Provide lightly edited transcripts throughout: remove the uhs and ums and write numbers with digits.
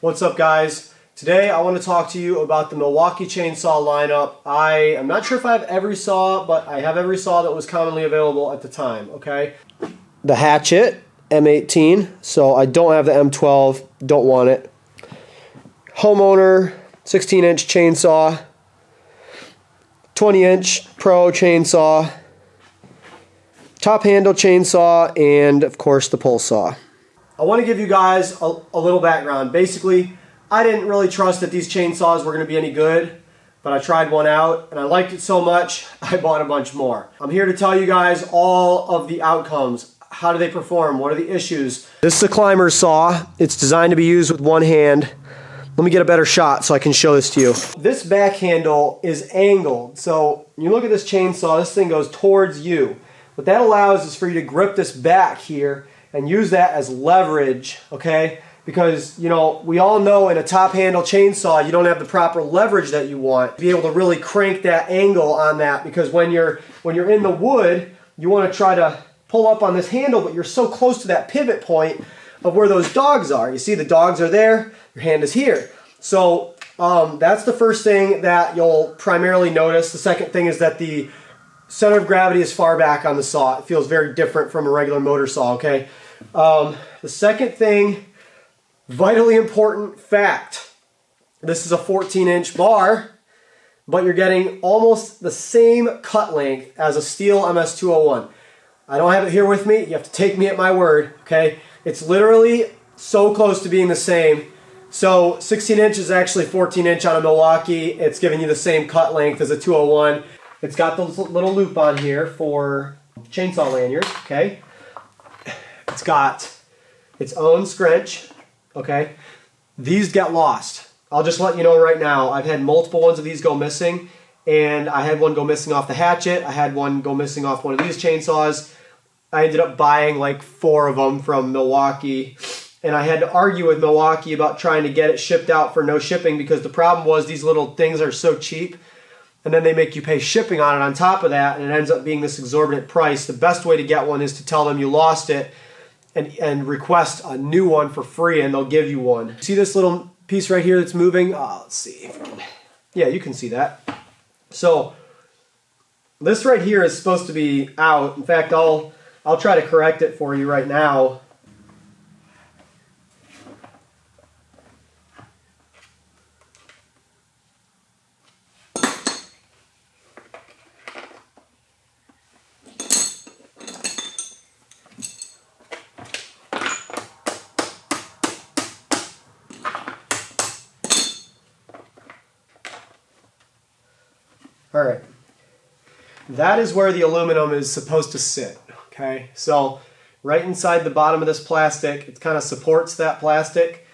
What's up, guys? Today I want to talk to you about the Milwaukee chainsaw lineup. I am not sure if I have every saw, but I have every saw that was commonly available at the time, okay? The hatchet, M18, so I don't have the M12, don't want it. Homeowner, 16-inch chainsaw, 20-inch Pro chainsaw, Top Handle chainsaw, and of course the pole saw. I want to give you guys a little background. Basically, I didn't really trust that these chainsaws were going to be any good, but I tried one out and I liked it so much, I bought a bunch more. I'm here to tell you guys all of the outcomes. How do they perform? What are the issues? This is a climber saw. It's designed to be used with one hand. Let me get a better shot so I can show this to you. This back handle is angled. So you look at this chainsaw, this thing goes towards you. What that allows is for you to grip this back here and use that as leverage, okay? Because, you know, we all know in a top handle chainsaw, you don't have the proper leverage that you want to be able to really crank that angle on that, because when you're in the wood, you want to try to pull up on this handle, but you're so close to that pivot point of where those dogs are. You see the dogs are there, your hand is here. So that's the first thing that you'll primarily notice. The second thing is that the center of gravity is far back on the saw. It feels very different from a regular motor saw, okay? The second thing, vitally important fact, this is a 14-inch bar, but you're getting almost the same cut length as a steel MS201. I don't have it here with me. You have to take me at my word, okay? It's literally so close to being the same. So 16 inch is actually 14 inch on a Milwaukee. It's giving you the same cut length as a 201. It's got the little loop on here for chainsaw lanyard, okay? It's got its own scrunch, okay? These get lost. I'll just let you know right now, I've had multiple ones of these go missing, and I had one go missing off the hatchet. I had one go missing off one of these chainsaws. I ended up buying like 4 of them from Milwaukee, and I had to argue with Milwaukee about trying to get it shipped out for no shipping, because the problem was these little things are so cheap, and then they make you pay shipping on it on top of that, and it ends up being this exorbitant price. The best way to get one is to tell them you lost it and request a new one for free, and they'll give you one. See this little piece right here that's moving? Let's see. Yeah, you can see that. So this right here is supposed to be out. In fact, I'll try to correct it for you right now. All right, that is where the aluminum is supposed to sit, okay? So right inside the bottom of this plastic, it kind of supports that plastic.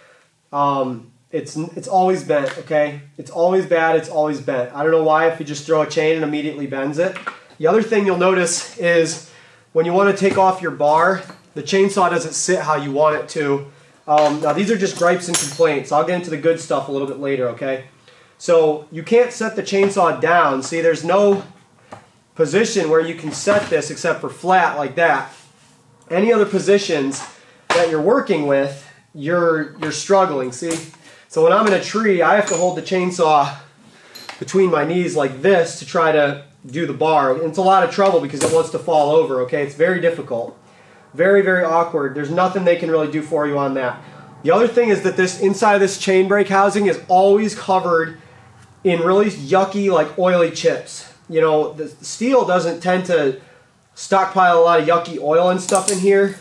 It's always bent, okay? It's always bad, it's always bent. I don't know why, if you just throw a chain and immediately bends it. The other thing you'll notice is when you want to take off your bar, the chainsaw doesn't sit how you want it to. Now these are just gripes and complaints. I'll get into the good stuff a little bit later, okay? So you can't set the chainsaw down. See, there's no position where you can set this except for flat like that. Any other positions that you're working with, you're struggling, see? So when I'm in a tree, I have to hold the chainsaw between my knees like this to try to do the bar. And it's a lot of trouble because it wants to fall over, okay? It's very difficult. Very, very awkward. There's nothing they can really do for you on that. The other thing is that this inside of this chain brake housing is always covered in really yucky, like oily chips. You know, the steel doesn't tend to stockpile a lot of yucky oil and stuff in here,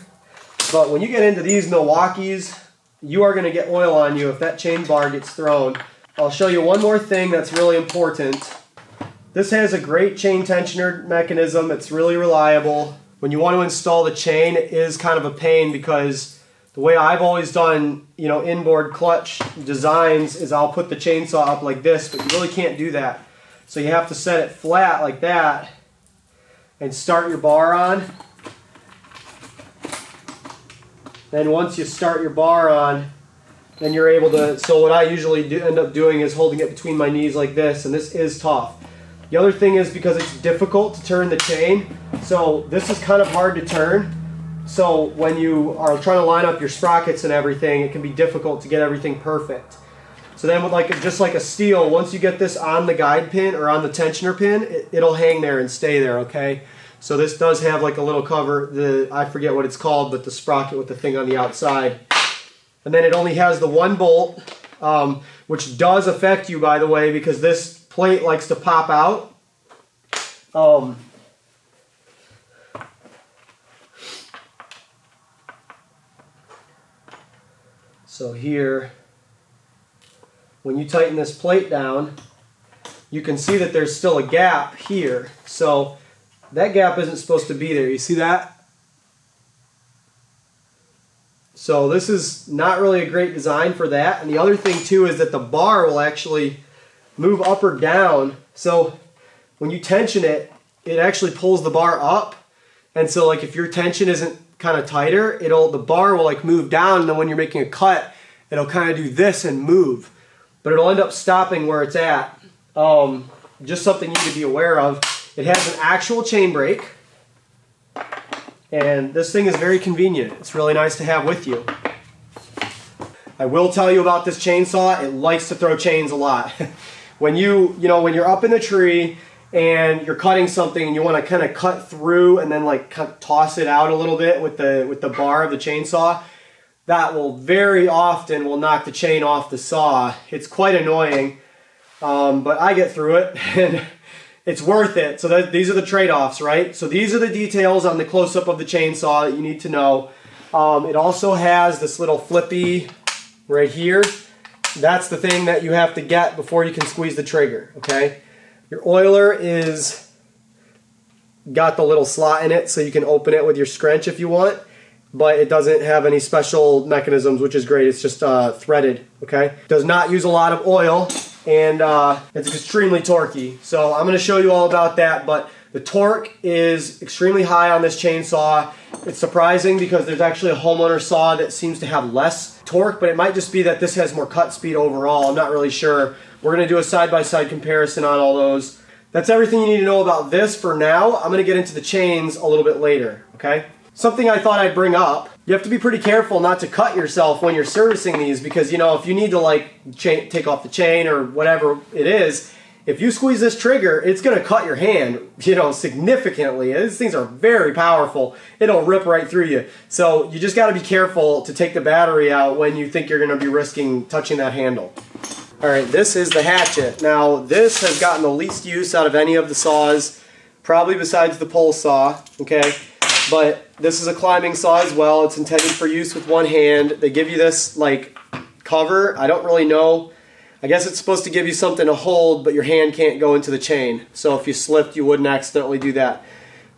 but when you get into these Milwaukees, you are going to get oil on you if that chain bar gets thrown. I'll show you one more thing that's really important. This has a great chain tensioner mechanism. It's really reliable. When you want to install the chain, it is kind of a pain, because the way I've always done, you know, inboard clutch designs is I'll put the chainsaw up like this, but you really can't do that. So you have to set it flat like that and start your bar on. Then once you start your bar on, then you're able to, so what I usually end up doing is holding it between my knees like this, and this is tough. The other thing is, because it's difficult to turn the chain, so this is kind of hard to turn. So when you are trying to line up your sprockets and everything, it can be difficult to get everything perfect. So then with just like a steel, once you get this on the guide pin or on the tensioner pin, it'll hang there and stay there, okay? So this does have like a little cover, I forget what it's called, but the sprocket with the thing on the outside. And then it only has the one bolt, which does affect you, by the way, because this plate likes to pop out. So here, when you tighten this plate down, you can see that there's still a gap here. So that gap isn't supposed to be there. You see that? So this is not really a great design for that. And the other thing too is that the bar will actually move up or down. So when you tension it, it actually pulls the bar up. And so like if your tension isn't kind of tighter, the bar will like move down, and then when you're making a cut, it'll kind of do this and move. But it'll end up stopping where it's at. Just something you need to be aware of. It has an actual chain brake, and this thing is very convenient. It's really nice to have with you. I will tell you about this chainsaw. It likes to throw chains a lot. When you're up in the tree and you're cutting something and you want to kind of cut through and then like toss it out a little bit with the bar of the chainsaw, that will very often knock the chain off the saw. It's quite annoying, but I get through it and it's worth it. So these are the trade-offs, right? So these are the details on the close-up of the chainsaw that you need to know. It also has this little flippy right here. That's the thing that you have to get before you can squeeze the trigger, okay? Your oiler is got the little slot in it so you can open it with your scrunch if you want, but it doesn't have any special mechanisms, which is great. It's just threaded, okay? Does not use a lot of oil, and it's extremely torquey. So I'm going to show you all about that, but the torque is extremely high on this chainsaw. It's surprising because there's actually a homeowner saw that seems to have less torque, but it might just be that this has more cut speed overall. I'm not really sure. We're going to do a side-by-side comparison on all those. That's everything you need to know about this for now. I'm going to get into the chains a little bit later, okay? Something I thought I'd bring up, you have to be pretty careful not to cut yourself when you're servicing these, because if you need to like take off the chain or whatever it is, if you squeeze this trigger, it's going to cut your hand, significantly. These things are very powerful. It'll rip right through you. So you just got to be careful to take the battery out when you think you're going to be risking touching that handle. All right, this is the hatchet. Now this has gotten the least use out of any of the saws, probably besides the pole saw, okay? But this is a climbing saw as well. It's intended for use with one hand. They give you this like cover. I don't really know. I guess it's supposed to give you something to hold, but your hand can't go into the chain. So if you slipped, you wouldn't accidentally do that.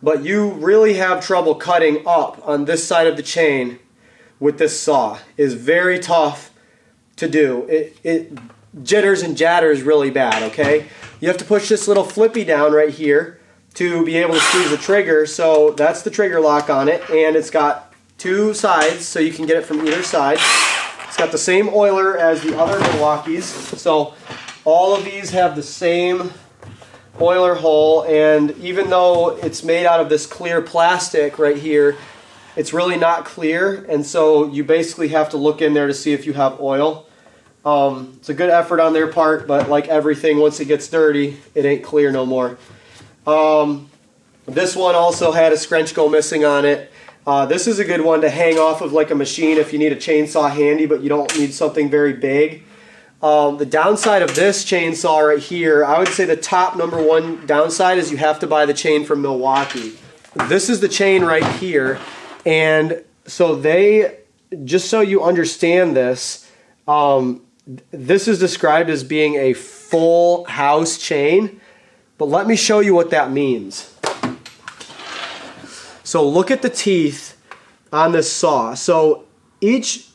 But you really have trouble cutting up on this side of the chain with this saw. It's very tough to do. It jitters and jatters really bad, okay? You have to push this little flippy down right here to be able to squeeze the trigger. So that's the trigger lock on it, and it's got two sides so you can get it from either side. It's got the same oiler as the other Milwaukee's, so all of these have the same oiler hole, and even though it's made out of this clear plastic right here, it's really not clear, and so you basically have to look in there to see if you have oil. It's a good effort on their part, but like everything, once it gets dirty, it ain't clear no more. This one also had a scrunch go missing on it. This is a good one to hang off of like a machine if you need a chainsaw handy, but you don't need something very big. The downside of this chainsaw right here, I would say the top number one downside is you have to buy the chain from Milwaukee. This is the chain right here, and so just so you understand this, this is described as being a full house chain, but let me show you what that means. So look at the teeth on this saw. So each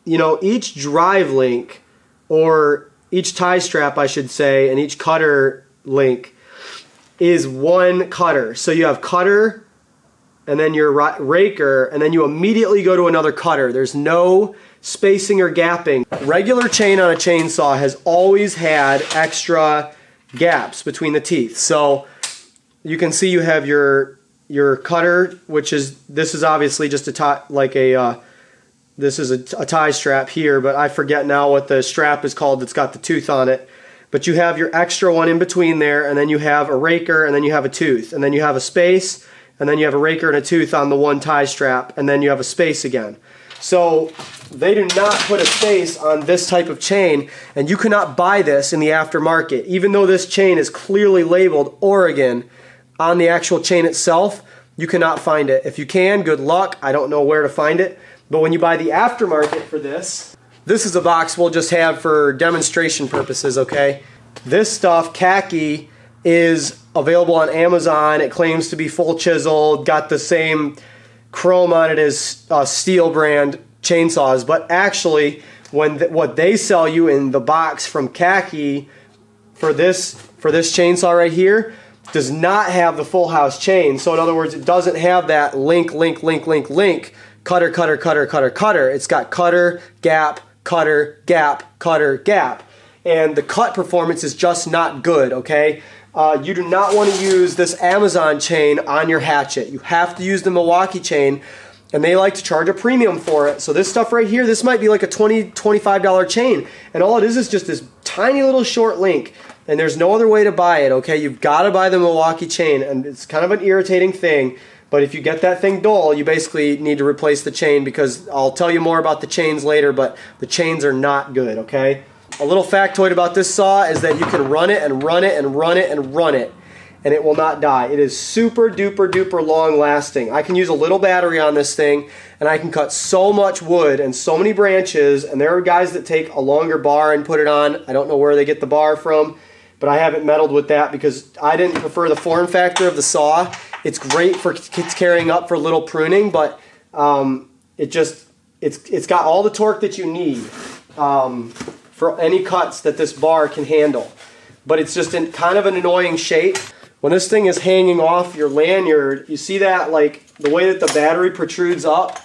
drive link, or each tie strap I should say, and each cutter link is one cutter. So you have cutter, and then your raker, and then you immediately go to another cutter. There's no spacing or gapping. Regular chain on a chainsaw has always had extra gaps between the teeth. So you can see you have your your cutter, this is obviously just a tie, like a this is a tie strap here, but I forget now what the strap is called that's got the tooth on it. But you have your extra one in between there, and then you have a raker, and then you have a tooth, and then you have a space, and then you have a raker and a tooth on the one tie strap, and then you have a space again. So they do not put a space on this type of chain, and you cannot buy this in the aftermarket. Even though this chain is clearly labeled Oregon on the actual chain itself, you cannot find it. If you can, good luck. I don't know where to find it. But when you buy the aftermarket for this is a box we'll just have for demonstration purposes, okay? This stuff, khaki, is available on Amazon. It claims to be full chiseled, got the same chrome on it as Steel brand chainsaws, but actually what they sell you in the box from khaki for this chainsaw right here does not have the full house chain. So in other words, it doesn't have that link, cutter, cutter, cutter, cutter, cutter. It's got cutter, gap, cutter, gap, cutter, gap. And the cut performance is just not good, okay? You do not want to use this Amazon chain on your hatchet. You have to use the Milwaukee chain, and they like to charge a premium for it. So this stuff right here, this might be like a $20, $25 chain, and all it is just this tiny little short link, and there's no other way to buy it, okay? You've got to buy the Milwaukee chain, and it's kind of an irritating thing, but if you get that thing dull, you basically need to replace the chain, because I'll tell you more about the chains later, but the chains are not good, okay? A little factoid about this saw is that you can run it and run it and run it and run it, and it will not die. It is super duper duper long lasting. I can use a little battery on this thing, and I can cut so much wood and so many branches, and there are guys that take a longer bar and put it on. I don't know where they get the bar from, but I haven't meddled with that because I didn't prefer the form factor of the saw. It's great for kids carrying up for little pruning, but it's got all the torque that you need for any cuts that this bar can handle. But it's just in kind of an annoying shape. When this thing is hanging off your lanyard, you see that, like the way that the battery protrudes up?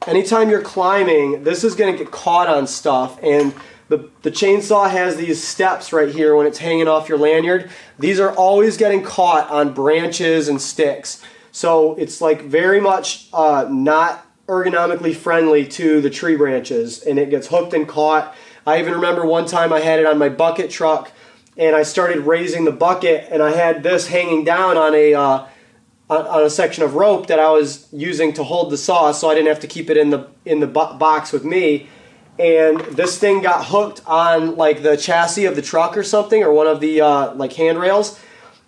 Anytime you're climbing, this is going to get caught on stuff, and the chainsaw has these steps right here when it's hanging off your lanyard. These are always getting caught on branches and sticks. So it's like very much not ergonomically friendly to the tree branches, and it gets hooked and caught. I even remember one time I had it on my bucket truck, and I started raising the bucket, and I had this hanging down on a section of rope that I was using to hold the saw, so I didn't have to keep it in the box with me. And this thing got hooked on like the chassis of the truck or something, or one of the like handrails,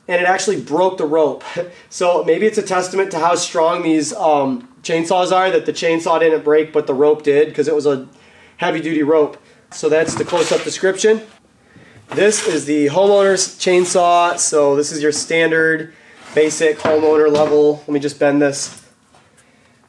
and it actually broke the rope. So maybe it's a testament to how strong these chainsaws are that the chainsaw didn't break, but the rope did, because it was a heavy-duty rope. So that's the close-up description. This is the homeowner's chainsaw. So this is your standard, basic homeowner level. Let me just bend this.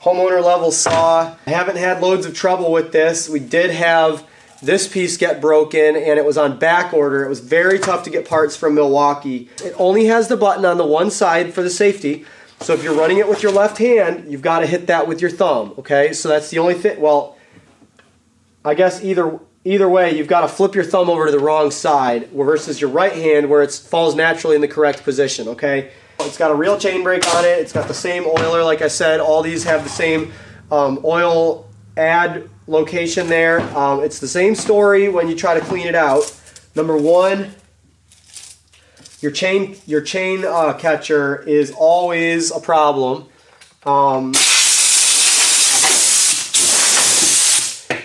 Homeowner level saw. I haven't had loads of trouble with this. We did have this piece get broken, and it was on back order. It was very tough to get parts from Milwaukee. It only has the button on the one side for the safety. So if you're running it with your left hand, you've got to hit that with your thumb, okay? So that's the only thing. Well, I guess either way, you've got to flip your thumb over to the wrong side versus your right hand where it falls naturally in the correct position, okay? It's got a real chain brake on it. It's got the same oiler, like I said. All these have the same oil add location there. It's the same story when you try to clean it out. Number one, your chain catcher is always a problem.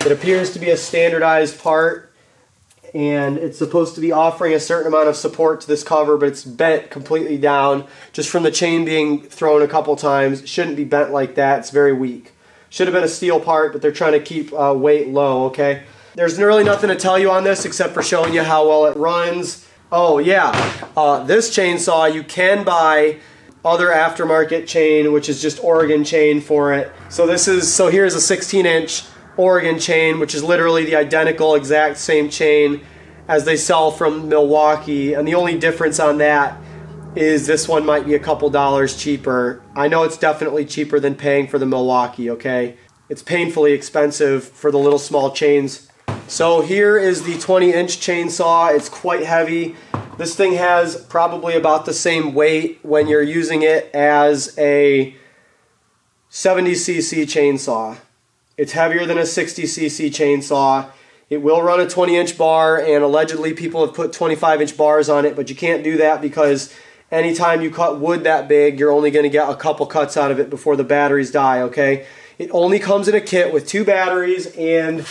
It appears to be a standardized part, and it's supposed to be offering a certain amount of support to this cover, but it's bent completely down just from the chain being thrown a couple times. It shouldn't be bent like that. It's very weak. Should have been a steel part, but they're trying to keep weight low, okay? There's really nothing to tell you on this except for showing you how well it runs. Oh yeah, this chainsaw, you can buy other aftermarket chain, which is just Oregon chain for it. So here's a 16-inch Oregon chain, which is literally the identical exact same chain as they sell from Milwaukee, and the only difference on that is this one might be a couple dollars cheaper. I know it's definitely cheaper than paying for the Milwaukee, okay? It's painfully expensive for the little small chains. So here is the 20-inch chainsaw. It's quite heavy. This thing has probably about the same weight when you're using it as a 70cc chainsaw. It's heavier than a 60cc chainsaw. It will run a 20-inch bar, and allegedly people have put 25-inch bars on it, but you can't do that because anytime you cut wood that big, you're only going to get a couple cuts out of it before the batteries die, okay? It only comes in a kit with 2 batteries and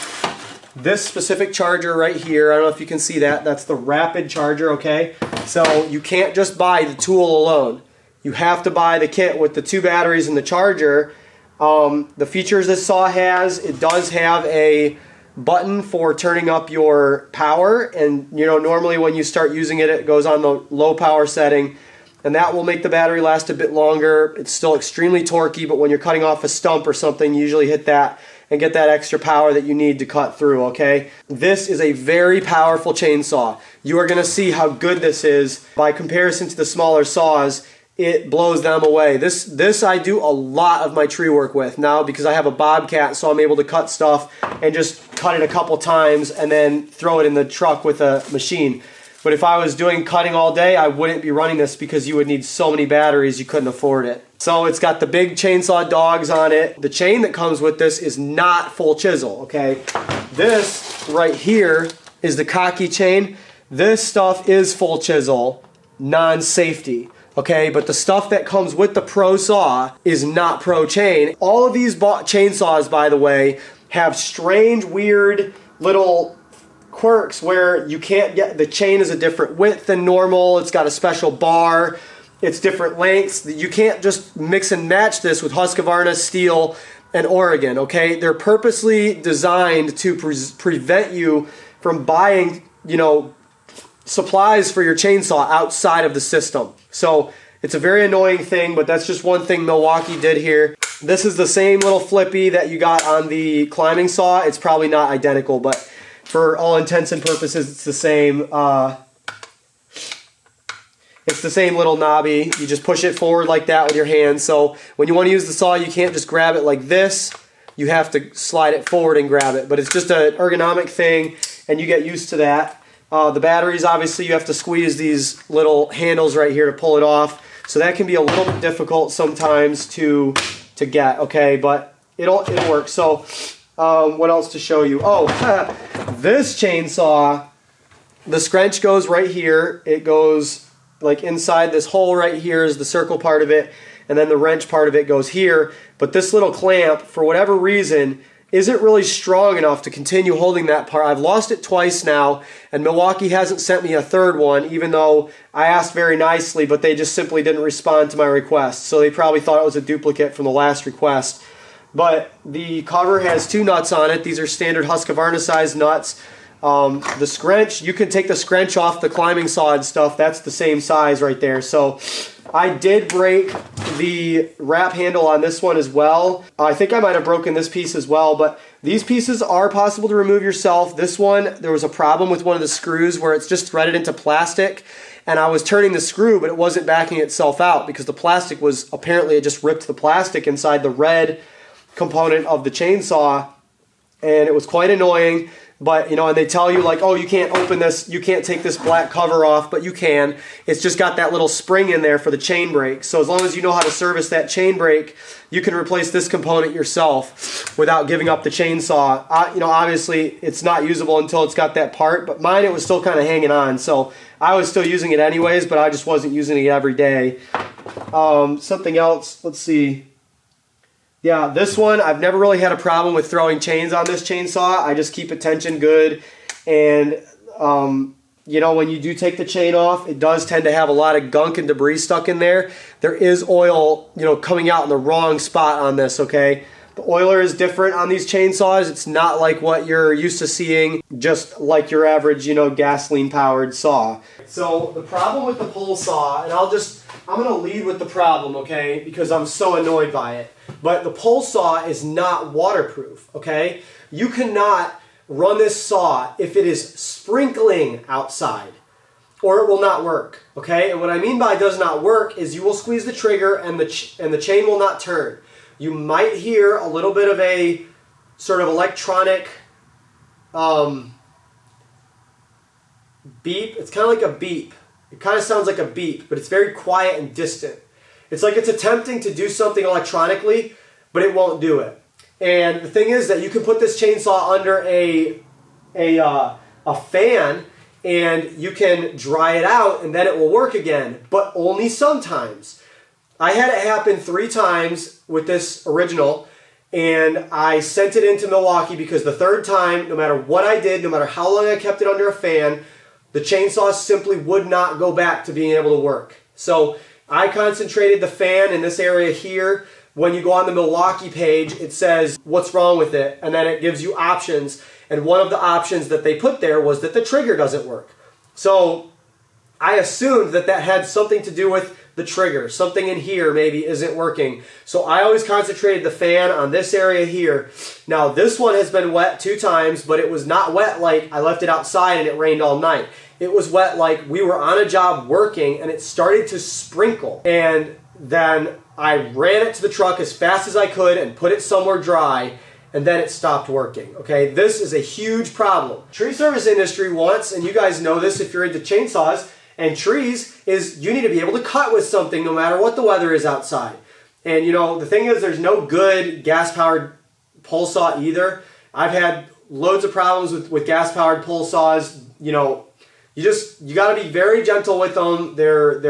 this specific charger right here. I don't know if you can see that. That's the rapid charger, okay? So you can't just buy the tool alone. You have to buy the kit with the 2 batteries and the charger. The features this saw has, it does have a button for turning up your power, and you know, normally when you start using it, it goes on the low power setting, and that will make the battery last a bit longer. It's still extremely torquey, but when you're cutting off a stump or something, you usually hit that and get that extra power that you need to cut through, okay? This is a very powerful chainsaw. You are going to see how good this is by comparison to the smaller saws. It blows them away. This I do a lot of my tree work with now because I have a bobcat, so I'm able to cut stuff and just cut it a couple times and then throw it in the truck with a machine. But if I was doing cutting all day, I wouldn't be running this because you would need so many batteries you couldn't afford it. So it's got the big chainsaw dogs on it. The chain that comes with this is not full chisel, okay? This right here is the cocky chain. This stuff is full chisel, non-safety. Okay, but the stuff that comes with the Pro Saw is not Pro Chain. All of these chainsaws, by the way, have strange, weird little quirks where you can't get, the chain is a different width than normal. It's got a special bar. It's different lengths. You can't just mix and match this with Husqvarna, steel, and Oregon, okay? They're purposely designed to prevent you from buying, you know, supplies for your chainsaw outside of the system. So it's a very annoying thing, but that's just one thing Milwaukee did here. This is the same little flippy that you got on the climbing saw. It's probably not identical, but for all intents and purposes, it's the same. It's the same little knobby. You just push it forward like that with your hand. So when you want to use the saw, you can't just grab it like this. You have to slide it forward and grab it. But it's just an ergonomic thing, and you get used to that. The batteries, obviously, you have to squeeze these little handles right here to pull it off. So that can be a little bit difficult sometimes to get, okay? But it'll work. So what else to show you? Oh, this chainsaw, the scrunch goes right here. It goes like inside this hole right here is the circle part of it, and then the wrench part of it goes here. But this little clamp, for whatever reason, isn't really strong enough to continue holding that part. I've lost it twice now, and Milwaukee hasn't sent me a third one, even though I asked very nicely, but they just simply didn't respond to my request. So they probably thought it was a duplicate from the last request. But the cover has 2 nuts on it. These are standard Husqvarna size nuts. The scrunch, you can take the scrunch off the climbing saw and stuff. That's the same size right there. So I did break the wrap handle on this one as well. I think I might have broken this piece as well, but these pieces are possible to remove yourself. This one, there was a problem with one of the screws where it's just threaded into plastic, and I was turning the screw, but it wasn't backing itself out because the plastic was, apparently it just ripped the plastic inside the red component of the chainsaw, and it was quite annoying. But, you know, and they tell you like, oh, you can't open this, you can't take this black cover off, but you can. It's just got that little spring in there for the chain brake. So as long as you know how to service that chain brake, you can replace this component yourself without giving up the chainsaw. You know, obviously it's not usable until it's got that part, but mine, it was still kind of hanging on. So I was still using it anyways, but I just wasn't using it every day. Something else, let's see. Yeah, this one, I've never really had a problem with throwing chains on this chainsaw. I just keep it tension good. And, you know, when you do take the chain off, it does tend to have a lot of gunk and debris stuck in there. There is oil, you know, coming out in the wrong spot on this, okay? The oiler is different on these chainsaws. It's not like what you're used to seeing, just like your average, you know, gasoline-powered saw. So the problem with the pole saw, and I'm going to lead with the problem, okay, because I'm so annoyed by it. But the pole saw is not waterproof, okay? You cannot run this saw if it is sprinkling outside, or it will not work, okay? And what I mean by does not work is you will squeeze the trigger and the chain will not turn. You might hear a little bit of a sort of electronic beep. It's kind of like a beep, It kind of sounds like a beep, but it's very quiet and distant. It's like it's attempting to do something electronically, but it won't do it. And the thing is that you can put this chainsaw under a fan and you can dry it out and then it will work again, but only sometimes. I had it happen 3 times with this original, and I sent it into Milwaukee because the 3rd time, no matter what I did, no matter how long I kept it under a fan, the chainsaw simply would not go back to being able to work. So I concentrated the fan in this area here. When you go on the Milwaukee page, it says what's wrong with it, and then it gives you options. And one of the options that they put there was that the trigger doesn't work. So I assumed that that had something to do with the trigger. Something in here maybe isn't working. So I always concentrated the fan on this area here. Now this one has been wet 2 times, but it was not wet like I left it outside and it rained all night. It was wet like we were on a job working and it started to sprinkle. And then I ran it to the truck as fast as I could and put it somewhere dry, and then it stopped working. Okay, this is a huge problem. Tree service industry wants, and you guys know this if you're into chainsaws and trees, is you need to be able to cut with something no matter what the weather is outside. And you know, the thing is, there's no good gas-powered pole saw either. I've had loads of problems with gas-powered pole saws. You know, you got to be very gentle with them. They're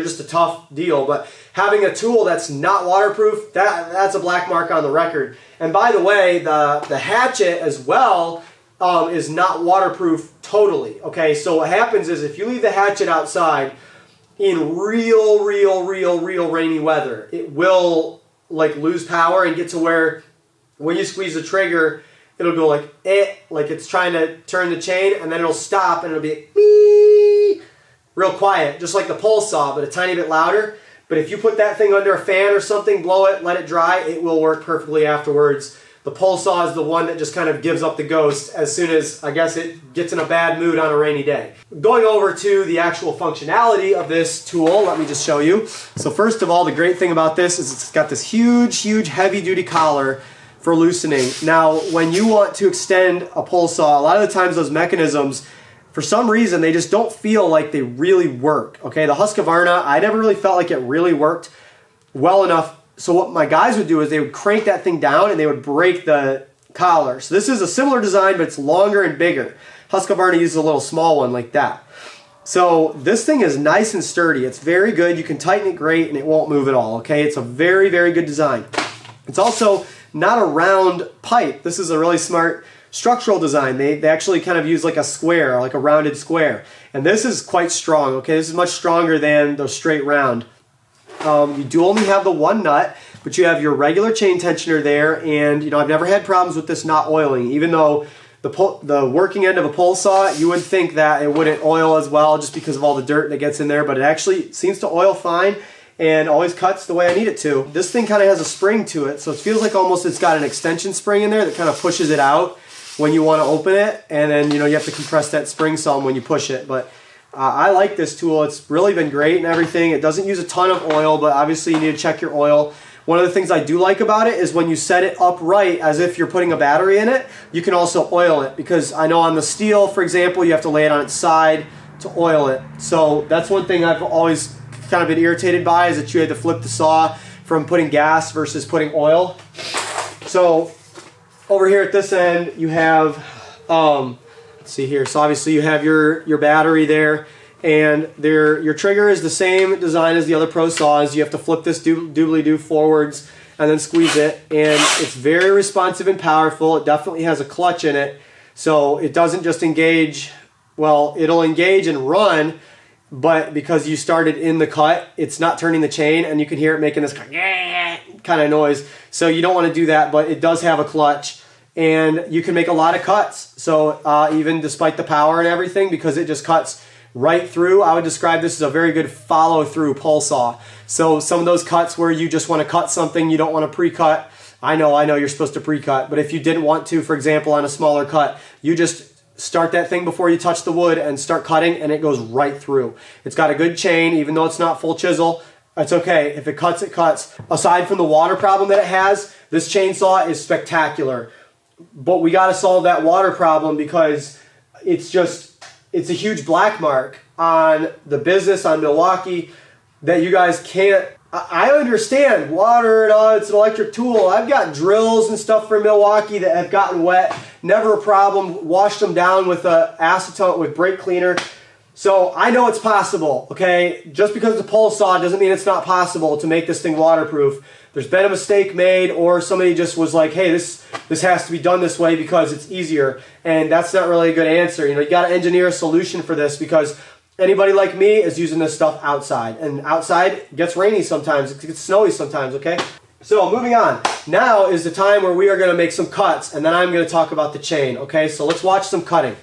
just a tough deal. But having a tool that's not waterproof, that's a black mark on the record. And by the way, the hatchet as well is not waterproof totally. Okay, so what happens is if you leave the hatchet outside in real rainy weather, it will like lose power and get to where when you squeeze the trigger, it'll go like it's trying to turn the chain, and then it'll stop and it'll be like, real quiet, just like the pole saw, but a tiny bit louder. But if you put that thing under a fan or something, blow it, let it dry, it will work perfectly afterwards. The pole saw is the one that just kind of gives up the ghost as soon as, I guess, it gets in a bad mood on a rainy day. Going over to the actual functionality of this tool, let me just show you. So first of all, the great thing about this is it's got this huge heavy-duty collar for loosening. Now, when you want to extend a pole saw, a lot of the times those mechanisms, for some reason, they just don't feel like they really work. Okay, the Husqvarna, I never really felt like it really worked well enough. So what my guys would do is they would crank that thing down and they would break the collar. So this is a similar design, but it's longer and bigger. Husqvarna uses a little small one like that. So this thing is nice and sturdy. It's very good. You can tighten it great and it won't move at all. Okay, it's a very good design. It's also not a round pipe. This is a really smart structural design. They actually kind of use like a square, like a rounded square. And this is quite strong. Okay, this is much stronger than the straight round. You do only have the one nut, but you have your regular chain tensioner there, and you know, I've never had problems with this not oiling. Even though the working end of a pole saw, you would think that it wouldn't oil as well just because of all the dirt that gets in there, but it actually seems to oil fine and always cuts the way I need it to. This thing kind of has a spring to it, so it feels like almost it's got an extension spring in there that kind of pushes it out when you want to open it, and then you know, you have to compress that spring some when you push it. But I like this tool. It's really been great and everything. It doesn't use a ton of oil, but obviously you need to check your oil. One of the things I do like about it is when you set it upright as if you're putting a battery in it, you can also oil it, because I know on the steel, for example, you have to lay it on its side to oil it. So that's one thing I've always kind of been irritated by, is that you had to flip the saw from putting gas versus putting oil. So over here at this end, you have, let's see here. So obviously you have your battery there, and your trigger is the same design as the other Pro saws. You have to flip this doobly-doo forwards and then squeeze it, and it's very responsive and powerful. It definitely has a clutch in it, so it doesn't just engage. Well, it'll engage and run, but because you started in the cut, it's not turning the chain, and you can hear it making this kind of noise. So you don't want to do that, but it does have a clutch, and you can make a lot of cuts. So even despite the power and everything, because it just cuts right through, I would describe this as a very good follow-through pole saw. So some of those cuts where you just want to cut something, you don't want to pre-cut. I know you're supposed to pre-cut, but if you didn't want to, for example, on a smaller cut, you just start that thing before you touch the wood and start cutting, and it goes right through. It's got a good chain, even though it's not full chisel. It's okay. If it cuts, it cuts. Aside from the water problem that it has, this chainsaw is spectacular. But we got to solve that water problem, because it's just, it's a huge black mark on the business, on Milwaukee, that you guys can't. I understand water and all, it's an electric tool. I've got drills and stuff from Milwaukee that have gotten wet, never a problem. Washed them down with acetone, with brake cleaner. So I know it's possible, okay? Just because it's a pole saw doesn't mean it's not possible to make this thing waterproof. There's been a mistake made, or somebody just was like, hey, this has to be done this way because it's easier. And that's not really a good answer. You know, you got to engineer a solution for this, because anybody like me is using this stuff outside. And outside, it gets rainy sometimes, it gets snowy sometimes, okay? So moving on. Now is the time where we are going to make some cuts, and then I'm going to talk about the chain, okay? So let's watch some cutting.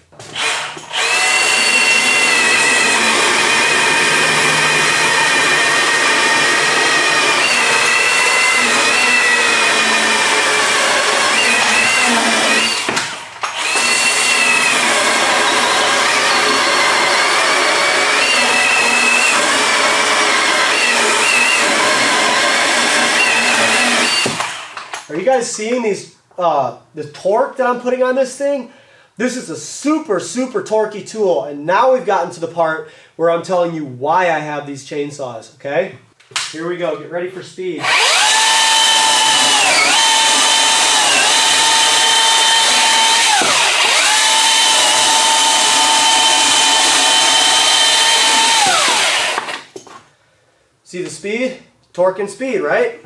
Are you guys seeing these, the torque that I'm putting on this thing? This is a super, super torquey tool, and now we've gotten to the part where I'm telling you why I have these chainsaws, okay? Here we go, get ready for speed. See the speed? Torque and speed, right?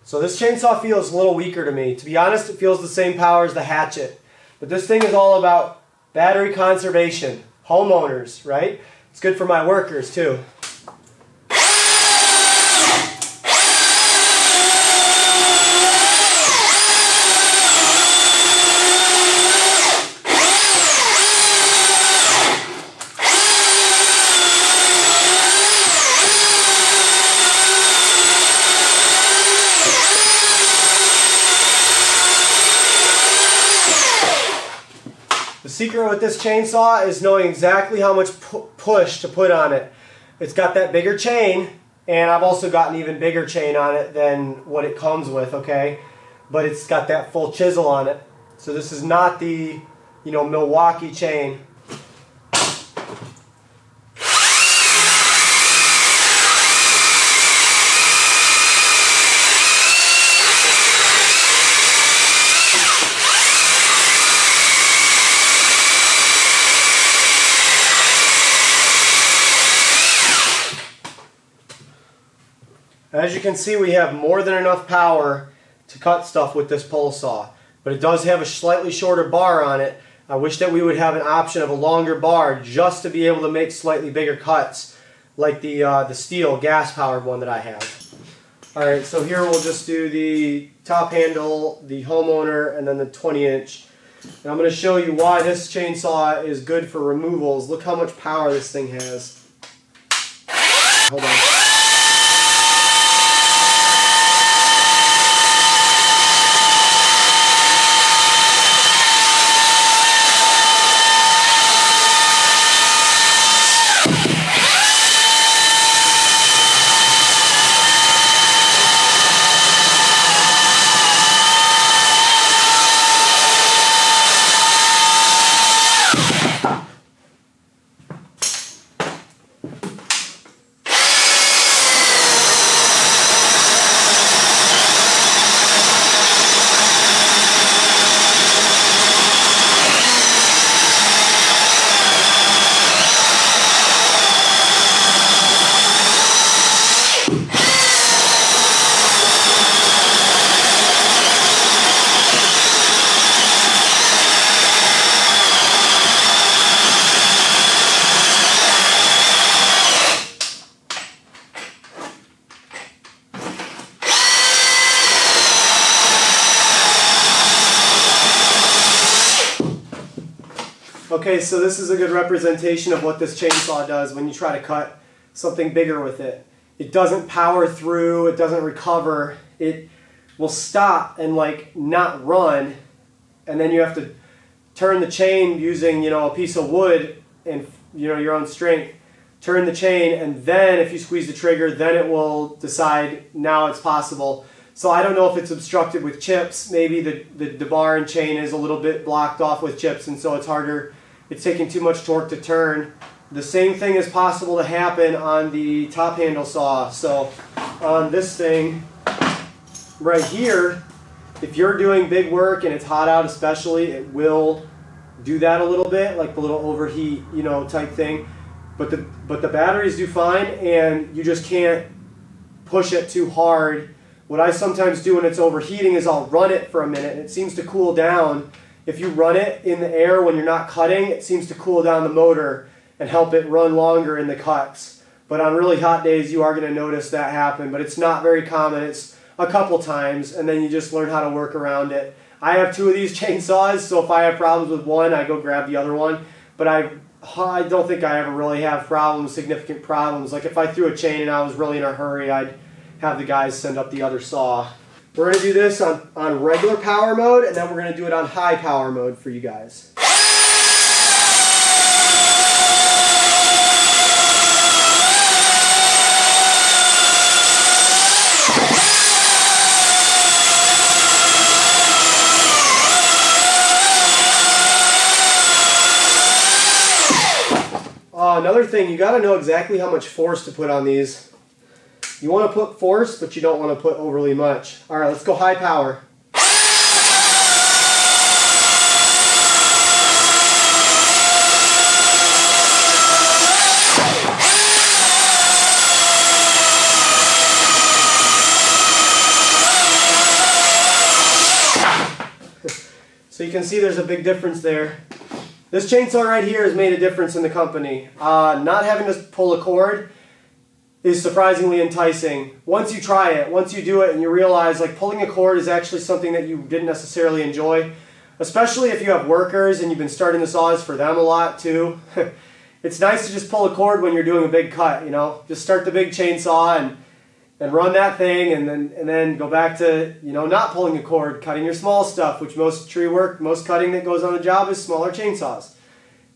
So this chainsaw feels a little weaker to me. To be honest, it feels the same power as the hatchet. But this thing is all about battery conservation. Homeowners, right? It's good for my workers too. The secret with this chainsaw is knowing exactly how much push to put on it. It's got that bigger chain, and I've also got an even bigger chain on it than what it comes with, okay? But it's got that full chisel on it. So this is not the, you know, Milwaukee chain. As you can see, we have more than enough power to cut stuff with this pole saw, but it does have a slightly shorter bar on it. I wish that we would have an option of a longer bar just to be able to make slightly bigger cuts, like the steel gas-powered one that I have. Alright, so here we'll just do the top handle, the homeowner, and then the 20-inch. And I'm going to show you why this chainsaw is good for removals. Look how much power this thing has. Hold on. Okay, so this is a good representation of what this chainsaw does when you try to cut something bigger with it. It doesn't power through, it doesn't recover, it will stop and like not run, and then you have to turn the chain using, you know, a piece of wood and, you know, your own strength. Turn the chain, and then if you squeeze the trigger, then it will decide now it's possible. So I don't know if it's obstructed with chips. Maybe the bar and chain is a little bit blocked off with chips, and so it's harder. It's taking too much torque to turn. The same thing is possible to happen on the top handle saw. So on this thing right here, if you're doing big work and it's hot out especially, it will do that a little bit, like the little overheat, you know, type thing. But the batteries do fine, and you just can't push it too hard. What I sometimes do when it's overheating is I'll run it for a minute, and it seems to cool down. If you run it in the air when you're not cutting, it seems to cool down the motor and help it run longer in the cuts. But on really hot days, you are going to notice that happen, but it's not very common. It's a couple times, and then you just learn how to work around it. I have 2 of these chainsaws, so if I have problems with one, I go grab the other one. But I don't think I ever really have significant problems. Like if I threw a chain and I was really in a hurry, I'd have the guys send up the other saw. We're going to do this on regular power mode, and then we're going to do it on high power mode for you guys. Another thing, you got to know exactly how much force to put on these. You want to put force, but you don't want to put overly much. All right, let's go high power. So you can see there's a big difference there. This chainsaw right here has made a difference in the company. Not having to pull a cord is surprisingly enticing. Once you try it, once you do it and you realize like pulling a cord is actually something that you didn't necessarily enjoy, especially if you have workers and you've been starting the saws for them a lot too. It's nice to just pull a cord when you're doing a big cut, you know. Just start the big chainsaw and run that thing, and then go back to, you know, not pulling a cord, cutting your small stuff, which most tree work, most cutting that goes on the job is smaller chainsaws.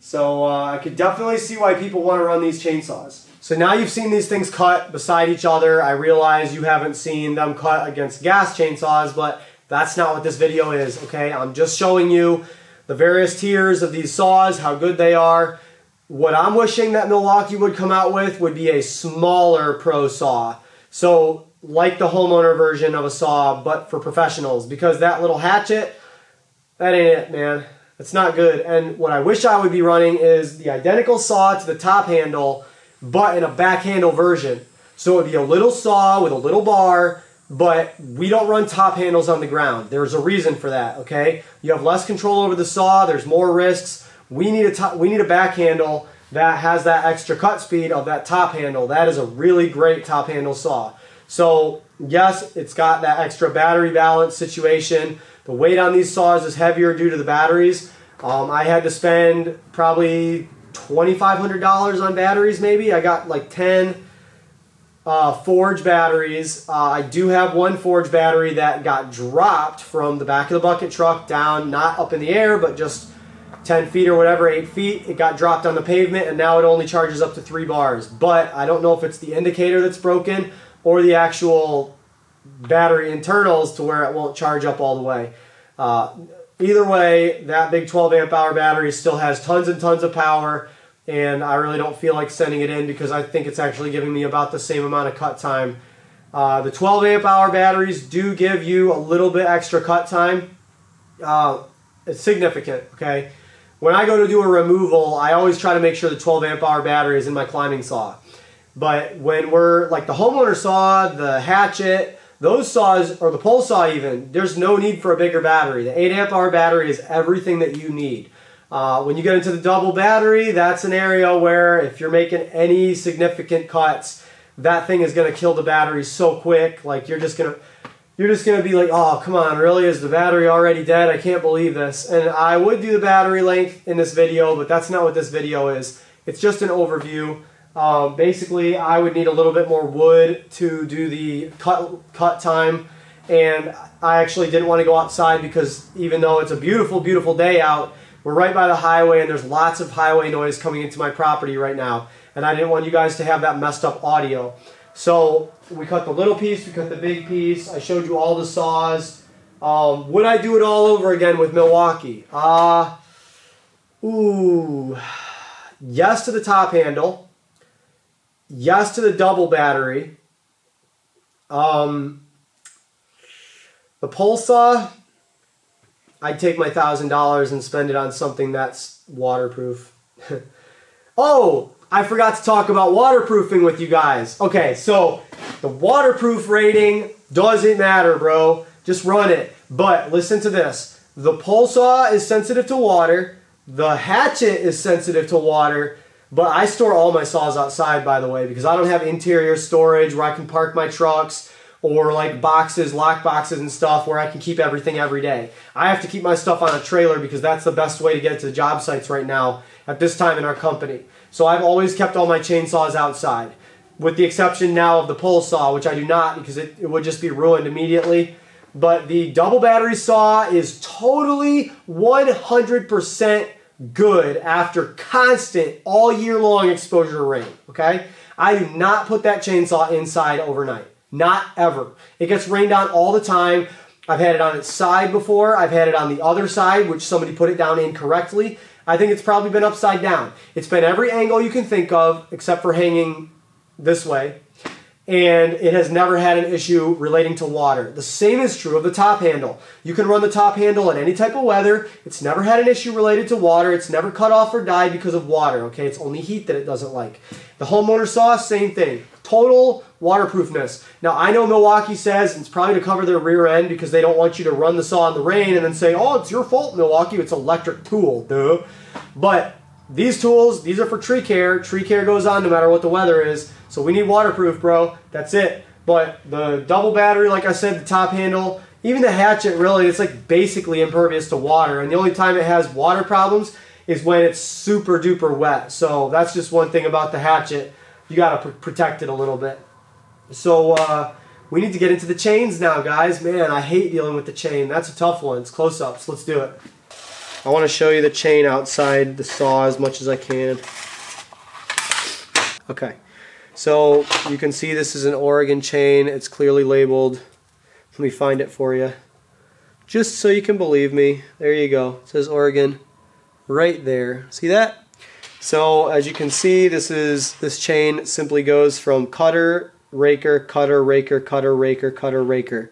So I could definitely see why people want to run these chainsaws. So now you've seen these things cut beside each other. I realize you haven't seen them cut against gas chainsaws, but that's not what this video is, okay? I'm just showing you the various tiers of these saws, how good they are. What I'm wishing that Milwaukee would come out with would be a smaller pro saw. So like the homeowner version of a saw, but for professionals, because that little hatchet, that ain't it, man. It's not good. And what I wish I would be running is the identical saw to the top handle, but in a back handle version. So it would be a little saw with a little bar, but we don't run top handles on the ground. There's a reason for that, okay? You have less control over the saw, there's more risks. We need a back handle that has that extra cut speed of that top handle. That is a really great top handle saw. So yes, it's got that extra battery balance situation. The weight on these saws is heavier due to the batteries. I had to spend probably $2,500 on batteries maybe. I got like 10 forge batteries. I do have one forge battery that got dropped from the back of the bucket truck down, not up in the air, but just 10 feet or whatever, 8 feet. It got dropped on the pavement, and now it only charges up to 3 bars. But I don't know if it's the indicator that's broken or the actual battery internals to where it won't charge up all the way. Either way, that big 12 amp hour battery still has tons and tons of power, and I really don't feel like sending it in because I think it's actually giving me about the same amount of cut time. The 12 amp hour batteries do give you a little bit extra cut time. It's significant, okay? When I go to do a removal, I always try to make sure the 12 amp hour battery is in my climbing saw. But when we're like the homeowner saw, the hatchet, those saws, or the pole saw even, there's no need for a bigger battery. The 8 amp hour battery is everything that you need. When you get into the double battery, that's an area where if you're making any significant cuts, that thing is going to kill the battery so quick. Like you're just going to be like, oh, come on, really? Is the battery already dead? I can't believe this. And I would do the battery length in this video, but that's not what this video is. It's just an overview. Basically, I would need a little bit more wood to do the cut time. And I actually didn't want to go outside because even though it's a beautiful, beautiful day out, we're right by the highway and there's lots of highway noise coming into my property right now. And I didn't want you guys to have that messed up audio. So we cut the little piece, we cut the big piece. I showed you all the saws. Would I do it all over again with Milwaukee? Yes to the top handle. Yes to the double battery. The pole saw, I'd take my $1,000 and spend it on something that's waterproof. Oh, I forgot to talk about waterproofing with you guys. Okay, so the waterproof rating doesn't matter, bro. Just run it. But listen to this. The pole saw is sensitive to water. The hatchet is sensitive to water. But I store all my saws outside, by the way, because I don't have interior storage where I can park my trucks or like boxes, lock boxes and stuff where I can keep everything every day. I have to keep my stuff on a trailer because that's the best way to get to the job sites right now at this time in our company. So I've always kept all my chainsaws outside, with the exception now of the pole saw, which I do not because it would just be ruined immediately. But the double battery saw is totally 100% good after constant all year long exposure to rain, okay? I do not put that chainsaw inside overnight. Not ever. It gets rained on all the time. I've had it on its side before. I've had it on the other side, which somebody put it down incorrectly. I think it's probably been upside down. It's been every angle you can think of except for hanging this way. And it has never had an issue relating to water. The same is true of the top handle. You can run the top handle in any type of weather. It's never had an issue related to water. It's never cut off or died because of water, okay? It's only heat that it doesn't like. The homeowner saw, same thing. Total waterproofness. Now, I know Milwaukee says it's probably to cover their rear end because they don't want you to run the saw in the rain and then say, oh, it's your fault, Milwaukee. It's an electric tool, duh. But these tools, these are for tree care. Tree care goes on no matter what the weather is. So we need waterproof, bro. That's it. But the double battery, like I said, the top handle, even the hatchet, really, it's like basically impervious to water. And the only time it has water problems is when it's super duper wet. So that's just one thing about the hatchet. You got to protect it a little bit. So we need to get into the chains now, guys. Man, I hate dealing with the chain. That's a tough one. It's close-ups. Let's do it. I want to show you the chain outside the saw as much as I can. Okay. So you can see this is an Oregon chain. It's clearly labeled. Let me find it for you. Just so you can believe me. There you go. It says Oregon right there. See that? So as you can see, this chain simply goes from cutter, raker, cutter, raker, cutter, raker, cutter, raker.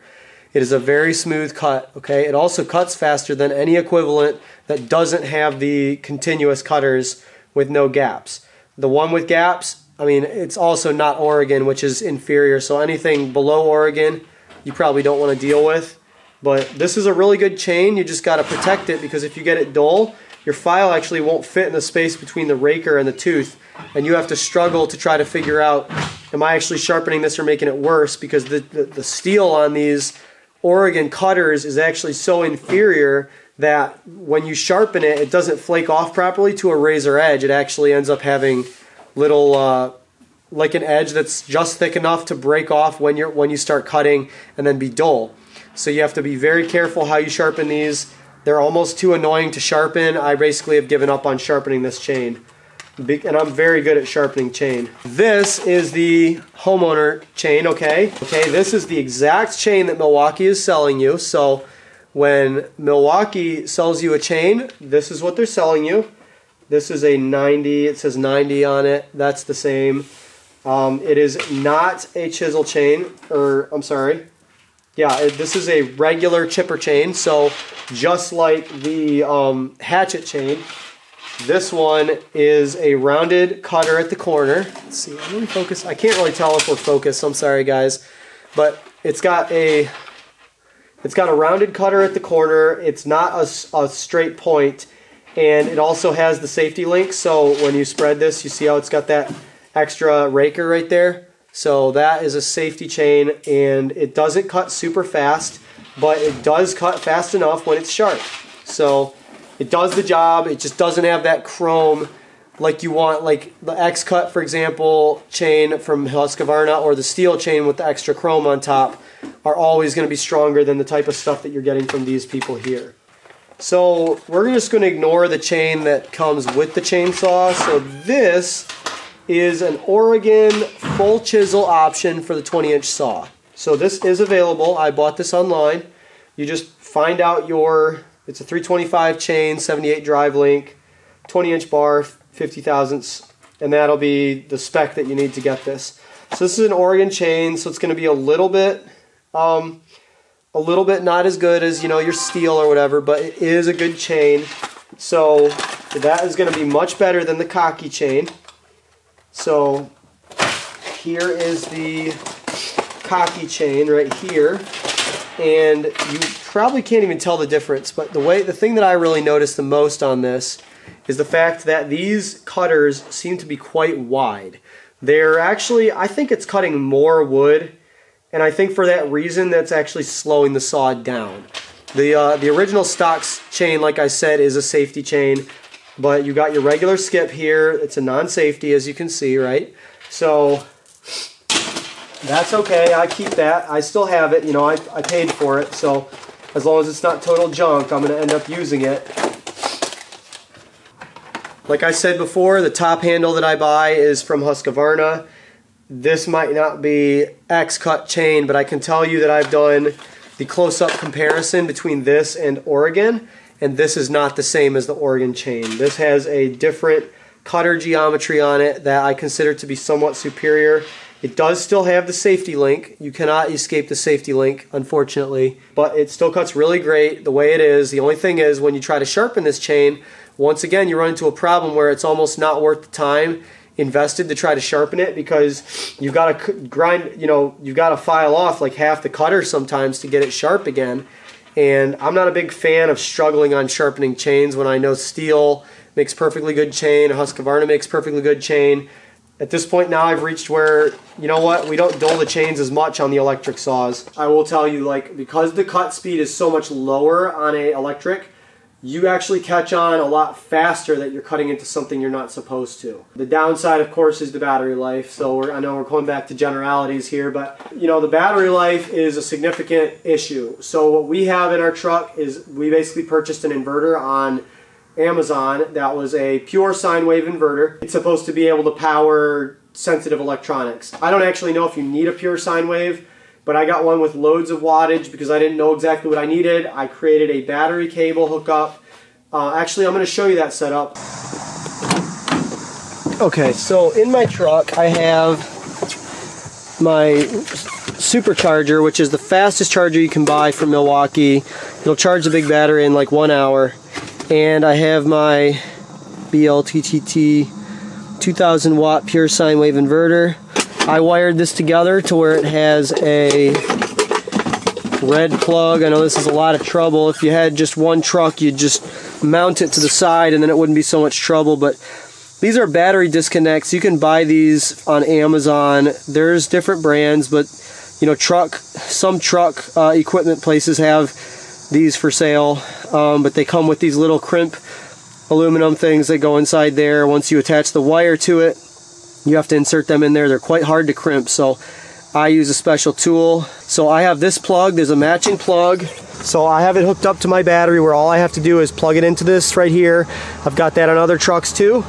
It is a very smooth cut, okay? It also cuts faster than any equivalent that doesn't have the continuous cutters with no gaps. The one with gaps, I mean, it's also not Oregon, which is inferior, so anything below Oregon you probably don't want to deal with. But this is a really good chain. You just got to protect it because if you get it dull, your file actually won't fit in the space between the raker and the tooth, and you have to struggle to try to figure out, am I actually sharpening this or making it worse? Because the steel on these Oregon cutters is actually so inferior that when you sharpen it, it doesn't flake off properly to a razor edge. It actually ends up having little like an edge that's just thick enough to break off when you start cutting and then be dull. So you have to be very careful how you sharpen these. They're almost too annoying to sharpen. I basically have given up on sharpening this chain. And I'm very good at sharpening chain. This is the homeowner chain, okay? Okay, this is the exact chain that Milwaukee is selling you. So when Milwaukee sells you a chain, this is what they're selling you. This is a 90, it says 90 on it. That's the same. It is not a chisel chain, or I'm sorry. Yeah, this is a regular chipper chain. So just like the hatchet chain, this one is a rounded cutter at the corner. Let's see, I'm really focused. I can't really tell if we're focused. I'm sorry, guys, but it's got a rounded cutter at the corner. It's not a straight point, and it also has the safety link. So when you spread this, you see how it's got that extra raker right there. So that is a safety chain, and it doesn't cut super fast, but it does cut fast enough when it's sharp. So it does the job. It just doesn't have that chrome like you want, like the X-Cut, for example, chain from Husqvarna, or the steel chain with the extra chrome on top are always going to be stronger than the type of stuff that you're getting from these people here. So we're just going to ignore the chain that comes with the chainsaw. So this is an Oregon full chisel option for the 20-inch saw. So this is available. I bought this online. You just find out it's a 325 chain, 78 drive link, 20-inch bar, 50 thousandths, and that'll be the spec that you need to get this. So this is an Oregon chain, so it's going to be a little bit not as good as, your steel or whatever, but it is a good chain. So that is going to be much better than the Cocky chain. So here is the Cocky chain right here, and you probably can't even tell the difference, but the thing that I really noticed the most on this is the fact that these cutters seem to be quite wide. They're actually, I think it's cutting more wood, and I think for that reason that's actually slowing the saw down. The original stock chain, like I said, is a safety chain, but you got your regular skip here. It's a non-safety, as you can see, right? So that's okay. I keep that. I still have it. I paid for it, so as long as it's not total junk, I'm going to end up using it. Like I said before, the top handle that I buy is from Husqvarna. This might not be X-cut chain, but I can tell you that I've done the close-up comparison between this and Oregon, and this is not the same as the Oregon chain. This has a different cutter geometry on it that I consider to be somewhat superior. It does still have the safety link. You cannot escape the safety link, unfortunately, but it still cuts really great the way it is. The only thing is, when you try to sharpen this chain, once again, you run into a problem where it's almost not worth the time invested to try to sharpen it, because you've got to grind, you've got to file off like half the cutter sometimes to get it sharp again. And I'm not a big fan of struggling on sharpening chains when I know steel makes perfectly good chain, Husqvarna makes perfectly good chain. At this point now, I've reached where, we don't dull the chains as much on the electric saws. I will tell you, because the cut speed is so much lower on a electric, you actually catch on a lot faster that you're cutting into something you're not supposed to. The downside, of course, is the battery life. So I know we're going back to generalities here, but the battery life is a significant issue. So what we have in our truck is we basically purchased an inverter on Amazon that was a pure sine wave inverter. It's supposed to be able to power sensitive electronics. I don't actually know if you need a pure sine wave, but I got one with loads of wattage because I didn't know exactly what I needed. I created a battery cable hookup. Actually, I'm going to show you that setup. Okay, so in my truck I have my supercharger, which is the fastest charger you can buy from Milwaukee. It'll charge the big battery in like 1 hour. And I have my BLTTT 2000 watt pure sine wave inverter. I wired this together to where it has a red plug. I know this is a lot of trouble. If you had just one truck, you'd just mount it to the side and then it wouldn't be so much trouble. But these are battery disconnects. You can buy these on Amazon. There's different brands, but some truck equipment places have these for sale. But they come with these little crimp aluminum things that go inside there. Once you attach the wire to it, you have to insert them in there. They're quite hard to crimp, so I use a special tool. So I have this plug. There's a matching plug. So I have it hooked up to my battery where all I have to do is plug it into this right here. I've got that on other trucks too.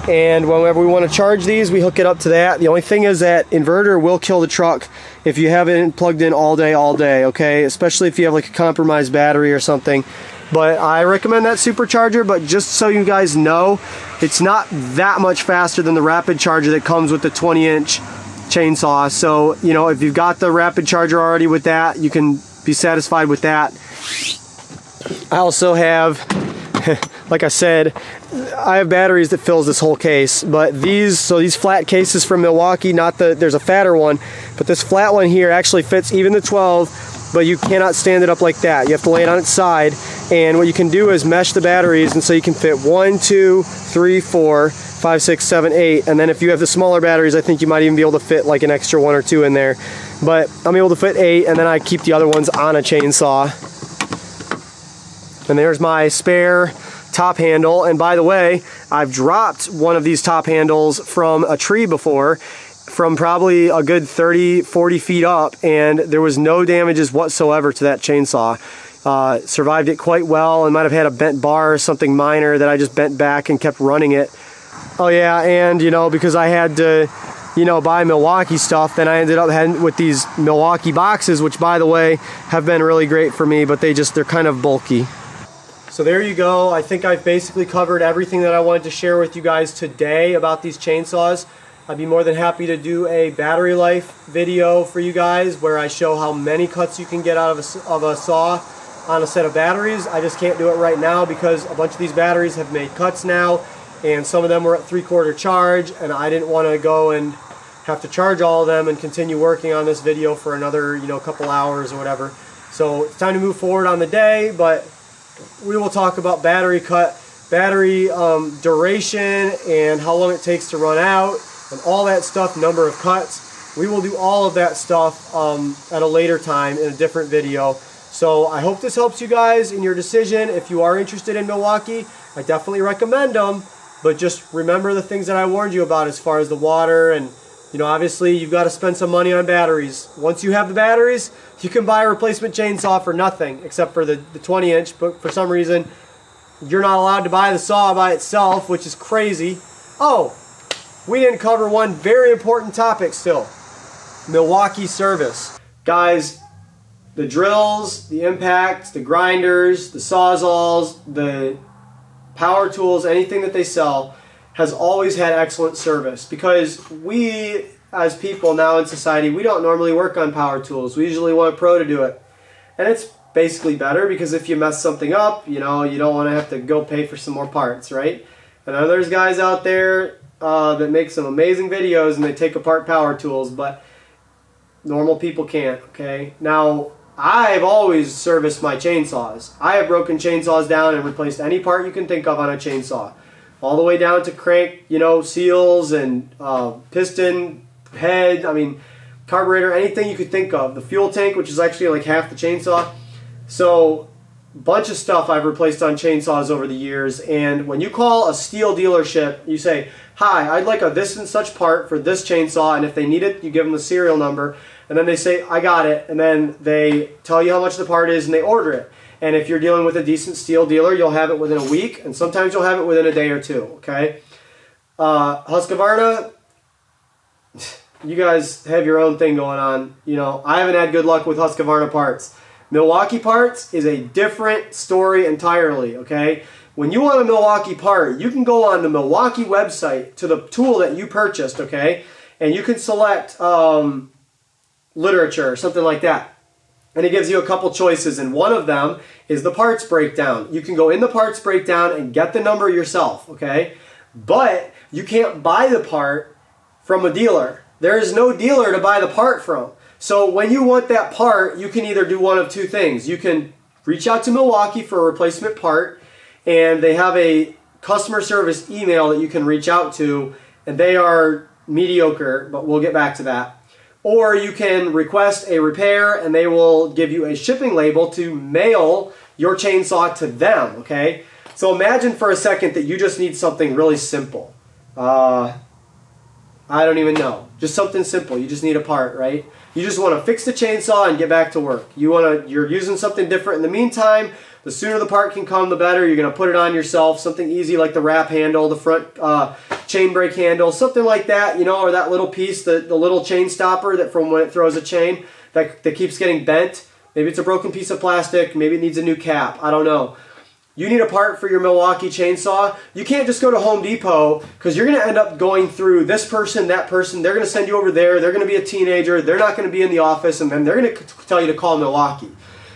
And whenever we want to charge these, we hook it up to that. The only thing is that inverter will kill the truck if you have it plugged in all day, okay? Especially if you have like a compromised battery or something. But I recommend that supercharger, but just so you guys know, it's not that much faster than the rapid charger that comes with the 20-inch chainsaw. So, if you've got the rapid charger already with that, you can be satisfied with that. I also have, like I said, I have batteries that fills this whole case, but these flat cases from Milwaukee, there's a fatter one, but this flat one here actually fits even the 12, but you cannot stand it up like that. You have to lay it on its side, and what you can do is mesh the batteries, and so you can fit 1, 2, 3, 4, 5, 6, 7, 8, and then if you have the smaller batteries, I think you might even be able to fit like an extra 1 or 2 in there. But I'm able to fit 8, and then I keep the other ones on a chainsaw. And there's my spare top handle, and by the way, I've dropped one of these top handles from a tree before, from probably a good 30-40 feet up, and there was no damages whatsoever to that chainsaw. Survived it quite well. I might have had a bent bar or something minor that I just bent back and kept running it. Oh yeah, and you know, because I had to, you know, buy Milwaukee stuff, then I ended up heading with these Milwaukee boxes, which by the way have been really great for me, but they're kind of bulky. So there you go. I think I've basically covered everything that I wanted to share with you guys today about these chainsaws. I'd be more than happy to do a battery life video for you guys where I show how many cuts you can get out of a saw on a set of batteries. I just can't do it right now because a bunch of these batteries have made cuts now, and some of them were at 3/4 charge, and I didn't want to go and have to charge all of them and continue working on this video for another, you know, couple hours or whatever. So it's time to move forward on the day, but we will talk about battery duration and how long it takes to run out and all that stuff, number of cuts. We will do all of that stuff at a later time in a different video. So I hope this helps you guys in your decision. If you are interested in Milwaukee, I definitely recommend them, but just remember the things that I warned you about as far as the water, and you know, obviously you've got to spend some money on batteries. Once you have the batteries, you can buy a replacement chainsaw for nothing except for the 20-inch, but for some reason you're not allowed to buy the saw by itself, which is crazy. Oh, we didn't cover one very important topic still. Milwaukee service. Guys, the drills, the impacts, the grinders, the sawzalls, the power tools, anything that they sell has always had excellent service, because we as people now in society, we don't normally work on power tools. We usually want a pro to do it. And it's basically better because if you mess something up, you know, you don't want to have to go pay for some more parts, right? And I know there's guys out there that make some amazing videos and they take apart power tools, but normal people can't, okay? Now, I've always serviced my chainsaws. I have broken chainsaws down and replaced any part you can think of on a chainsaw. All the way down to crank, you know, seals and piston, head, I mean, carburetor, anything you could think of. The fuel tank, which is actually like half the chainsaw. So, bunch of stuff I've replaced on chainsaws over the years. And when you call a steel dealership, you say, "Hi, I'd like a this and such part for this chainsaw," and if they need it, you give them the serial number. And then they say, "I got it," and then they tell you how much the part is and they order it. And if you're dealing with a decent steel dealer, you'll have it within a week, and sometimes you'll have it within a day or two, okay? Husqvarna, you guys have your own thing going on. You know, I haven't had good luck with Husqvarna parts. Milwaukee parts is a different story entirely, okay? When you want a Milwaukee part, you can go on the Milwaukee website to the tool that you purchased, okay? And you can select literature or something like that. And it gives you a couple choices, and one of them is the parts breakdown. You can go in the parts breakdown and get the number yourself, okay? But you can't buy the part from a dealer. There is no dealer to buy the part from. So when you want that part, you can either do one of two things. You can reach out to Milwaukee for a replacement part, and they have a customer service email that you can reach out to, and they are mediocre, but we'll get back to that. Or you can request a repair and they will give you a shipping label to mail your chainsaw to them, okay? So imagine for a second that you just need something really simple. I don't even know. Just something simple. You just need a part, right? You just want to fix the chainsaw and get back to work. You're using something different in the meantime. The sooner the part can come, the better. You're going to put it on yourself. Something easy like the wrap handle, the front chain brake handle, something like that, you know, or that little piece, the little chain stopper that from when it throws a chain that keeps getting bent. Maybe it's a broken piece of plastic. Maybe it needs a new cap. I don't know. You need a part for your Milwaukee chainsaw. You can't just go to Home Depot, because you're going to end up going through this person, that person. They're going to send you over there. They're going to be a teenager. They're not going to be in the office, and then they're going to tell you to call Milwaukee.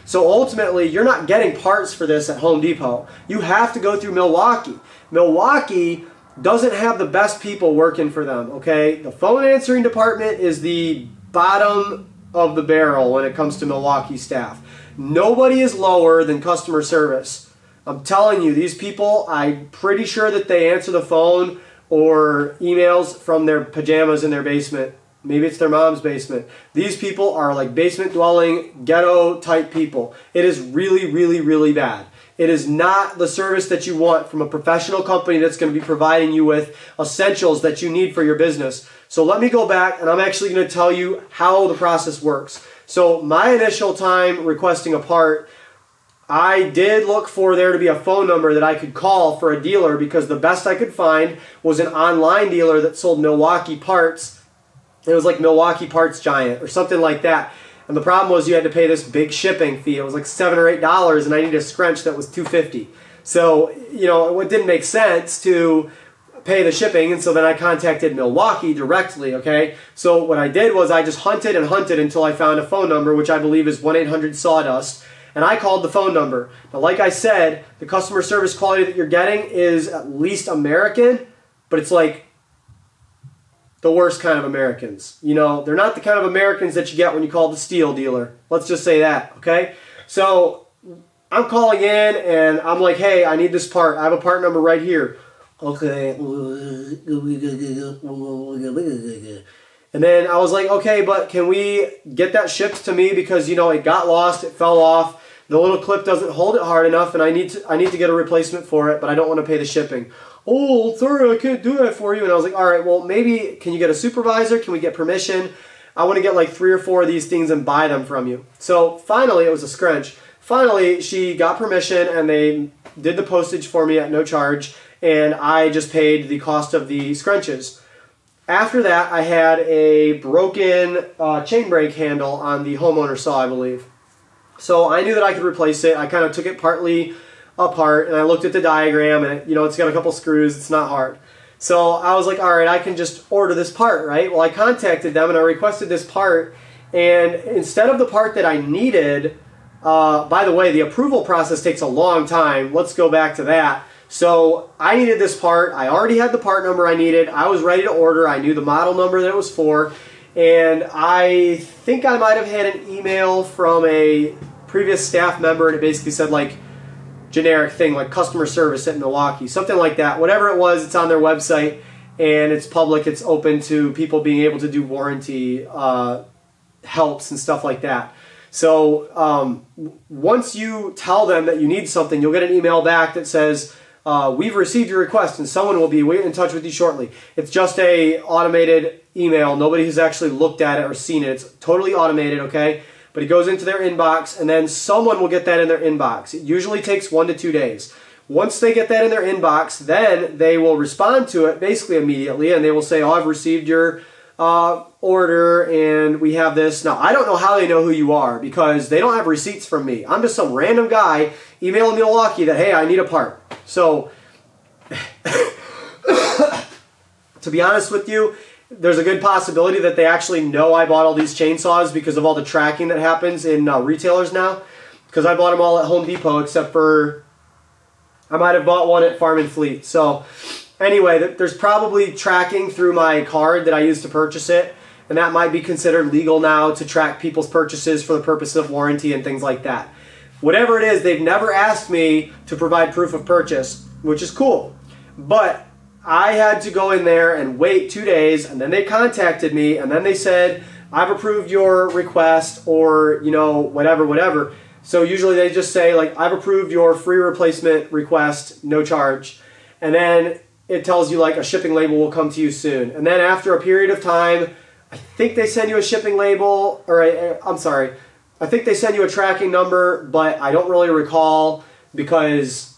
So ultimately, you're not getting parts for this at Home Depot. You have to go through Milwaukee. Milwaukee doesn't have the best people working for them, okay? The phone answering department is the bottom of the barrel when it comes to Milwaukee staff. Nobody is lower than customer service. I'm telling you, these people, I'm pretty sure that they answer the phone or emails from their pajamas in their basement. Maybe it's their mom's basement. These people are like basement-dwelling, ghetto-type people. It is really, really, really bad. It is not the service that you want from a professional company that's going to be providing you with essentials that you need for your business. So let me go back, and I'm actually going to tell you how the process works. So my initial time requesting a part, I did look for there to be a phone number that I could call for a dealer, because the best I could find was an online dealer that sold Milwaukee parts. It was like Milwaukee Parts Giant or something like that. And the problem was you had to pay this big shipping fee. It was like $7 or $8, and I needed a scrunch that was $250. So, you know, it didn't make sense to pay the shipping, and so then I contacted Milwaukee directly, okay? So what I did was I just hunted and hunted until I found a phone number, which I believe is 1-800-SAWDUST, and I called the phone number. Now, like I said, the customer service quality that you're getting is at least American, but it's like the worst kind of Americans. You know, they're not the kind of Americans that you get when you call the steel dealer. Let's just say that, okay? So I'm calling in, and I'm like, hey, I need this part. I have a part number right here. Okay. And then I was like, okay, but can we get that shipped to me, because, you know, it got lost, it fell off, the little clip doesn't hold it hard enough, and I need to get a replacement for it, but I don't want to pay the shipping. Oh, sorry, I can't do that for you. And I was like, all right, well, maybe can you get a supervisor? Can we get permission? I want to get like 3 or 4 of these things and buy them from you. So finally, it was a scrunch. Finally, she got permission, and they did the postage for me at no charge, and I just paid the cost of the scrunches. After that, I had a broken chain brake handle on the homeowner saw, I believe. So I knew that I could replace it. I kind of took it partly apart, and I looked at the diagram, and you know, it's got a couple screws. It's not hard. So I was like, all right, I can just order this part, right? Well, I contacted them, and I requested this part, and instead of the part that I needed, by the way, the approval process takes a long time. Let's go back to that. So I needed this part. I already had the part number I needed. I was ready to order. I knew the model number that it was for, and I think I might have had an email from a previous staff member, and it basically said like generic thing like customer service at Milwaukee, something like that. Whatever it was, it's on their website, and it's public. It's open to people being able to do warranty helps and stuff like that. So once you tell them that you need something, you'll get an email back that says, we've received your request, and someone will be in touch with you shortly. It's just a automated email. Nobody has actually looked at it or seen it. It's totally automated, okay? But it goes into their inbox, and then someone will get that in their inbox. It usually takes 1 to 2 days. Once they get that in their inbox, then they will respond to it basically immediately, and they will say, oh, I've received your order, and we have this. Now, I don't know how they know who you are, because they don't have receipts from me. I'm just some random guy emailing Milwaukee that, hey, I need a part. So, to be honest with you, there's a good possibility that they actually know I bought all these chainsaws because of all the tracking that happens in retailers now. Because I bought them all at Home Depot, except for I might have bought one at Farm and Fleet. So anyway, there's probably tracking through my card that I used to purchase it, and that might be considered legal now to track people's purchases for the purpose of warranty and things like that. Whatever it is, they've never asked me to provide proof of purchase, which is cool. But I had to go in there and wait 2 days, and then they contacted me, and then they said, I've approved your request, or, you know, whatever. So usually they just say, like, I've approved your free replacement request, no charge. And then it tells you, like, a shipping label will come to you soon. And then after a period of time, I think they send you a shipping label, or I think they send you a tracking number, but I don't really recall because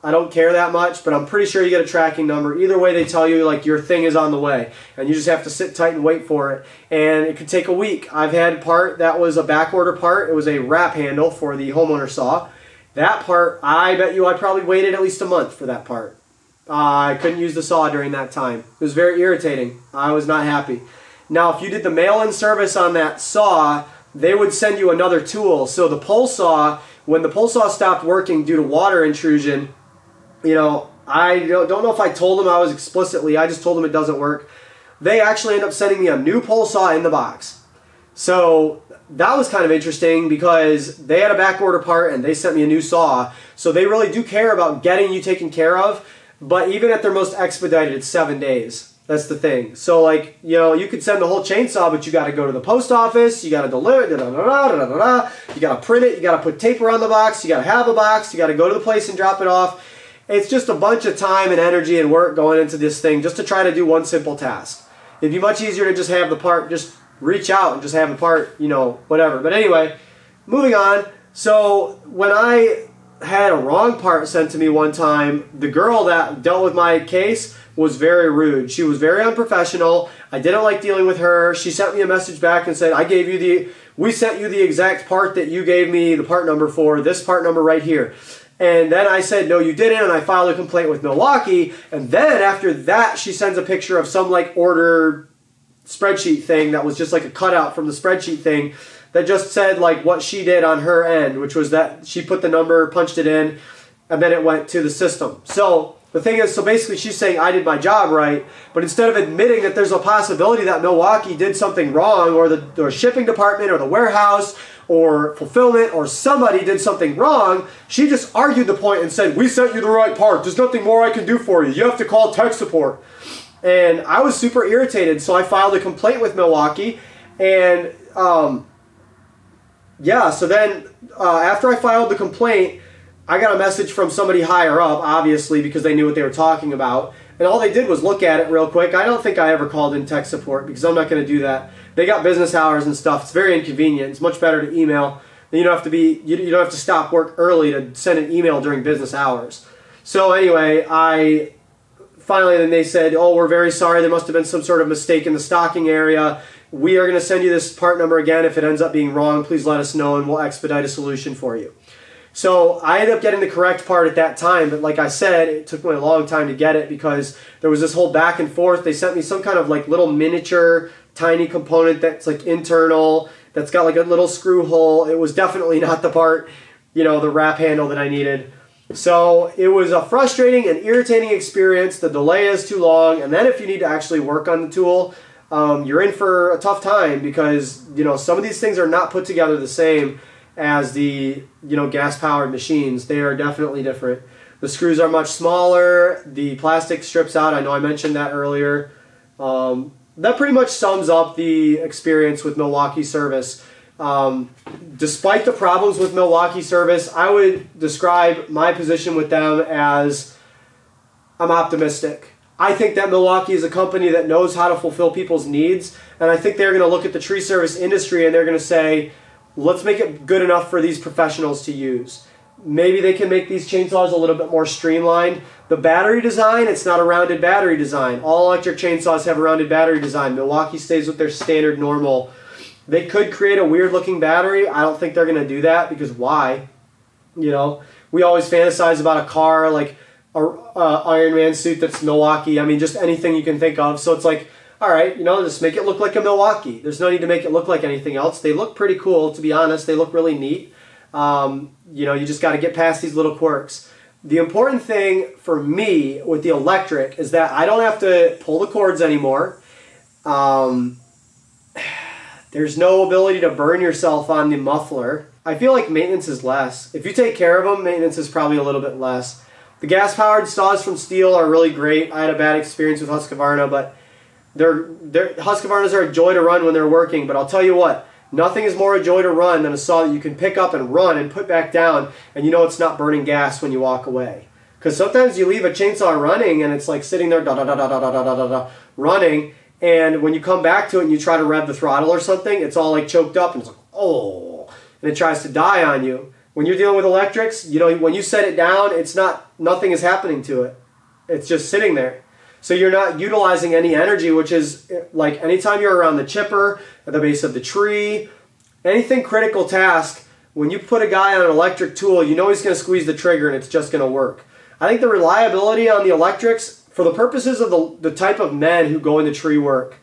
I don't care that much, but I'm pretty sure you get a tracking number. Either way, they tell you, like, your thing is on the way, and you just have to sit tight and wait for it, and it could take a week. I've had a part that was a back order part. It was a wrap handle for the homeowner saw. That part, I bet you I probably waited at least a month for that part. I couldn't use the saw during that time. It was very irritating. I was not happy. Now, if you did the mail-in service on that saw, they would send you another tool. So the pole saw, when the pole saw stopped working due to water intrusion, you know, I don't know if I told them I was explicitly, I just told them it doesn't work. They actually end up sending me a new pole saw in the box. So that was kind of interesting because they had a back order part and they sent me a new saw. So they really do care about getting you taken care of. But even at their most expedited, it's 7 days. That's the thing. So, like, you know, you could send the whole chainsaw, but you got to go to the post office, you got to deliver, you got to print it, you got to put tape around the box, you got to have a box, you got to go to the place and drop it off. It's just a bunch of time and energy and work going into this thing just to try to do one simple task. It'd be much easier to just have the part, just reach out and just have the part, you know, whatever. But anyway, moving on. So when I had a wrong part sent to me one time, the girl that dealt with my case was very rude. She was very unprofessional. I didn't like dealing with her. She sent me a message back and said, we sent you the exact part that you gave me the part number for, this part number right here. And then I said, no, you didn't, and I filed a complaint with Milwaukee. And then after that, she sends a picture of some like order spreadsheet thing that was just like a cutout from the spreadsheet thing that just said like what she did on her end, which was that she put the number, punched it in, and then it went to the system. So the thing is, so basically she's saying I did my job right, but instead of admitting that there's a possibility that Milwaukee did something wrong, or the shipping department or the warehouse or fulfillment or somebody did something wrong, she just argued the point and said, we sent you the right part. There's nothing more I can do for you. You have to call tech support. And I was super irritated, so I filed a complaint with Milwaukee. And yeah, so then after I filed the complaint, I got a message from somebody higher up, obviously, because they knew what they were talking about. And all they did was look at it real quick. I don't think I ever called in tech support because I'm not going to do that. They got business hours and stuff. It's very inconvenient. It's much better to email. You don't have to stop work early to send an email during business hours. So anyway, then they said, oh, we're very sorry. There must have been some sort of mistake in the stocking area. We are going to send you this part number again. If it ends up being wrong, please let us know and we'll expedite a solution for you. So I ended up getting the correct part at that time, but like I said, it took me a long time to get it because there was this whole back and forth. They sent me some kind of like little miniature tiny component that's like internal, that's got like a little screw hole. It was definitely not the part, the wrap handle that I needed. So it was a frustrating and irritating experience. The delay is too long, and then if you need to actually work on the tool, you're in for a tough time because some of these things are not put together the same as the gas-powered machines. They are definitely different. The screws are much smaller. The plastic strips out. I know I mentioned that earlier. That pretty much sums up the experience with Milwaukee service. Despite the problems with Milwaukee service, I would describe my position with them as I'm optimistic. I think that Milwaukee is a company that knows how to fulfill people's needs, and I think they're going to look at the tree service industry and they're going to say, let's make it good enough for these professionals to use. Maybe they can make these chainsaws a little bit more streamlined. The battery design, it's not a rounded battery design. All electric chainsaws have a rounded battery design. Milwaukee stays with their standard normal. They could create a weird looking battery. I don't think they're going to do that because why? We always fantasize about a car like a Iron Man suit that's Milwaukee. I mean, just anything you can think of. So it's like, all right, just make it look like a Milwaukee. There's no need to make it look like anything else. They look pretty cool, to be honest. They look really neat. You just got to get past these little quirks. The important thing for me with the electric is that I don't have to pull the cords anymore. There's no ability to burn yourself on the muffler. I feel like maintenance is less. If you take care of them, maintenance is probably a little bit less. The gas-powered saws from Steel are really great. I had a bad experience with Husqvarna, but Husqvarnas are a joy to run when they're working, but I'll tell you what, nothing is more a joy to run than a saw that you can pick up and run and put back down, and it's not burning gas when you walk away. Because sometimes you leave a chainsaw running and it's like sitting there running, and when you come back to it and you try to rev the throttle or something, it's all like choked up and it's like, oh, and it tries to die on you. When you're dealing with electrics, when you set it down, nothing is happening to it. It's just sitting there. So you're not utilizing any energy, which is like anytime you're around the chipper, at the base of the tree, anything critical task, when you put a guy on an electric tool, he's going to squeeze the trigger and it's just going to work. I think the reliability on the electrics, for the purposes of the type of men who go into tree work,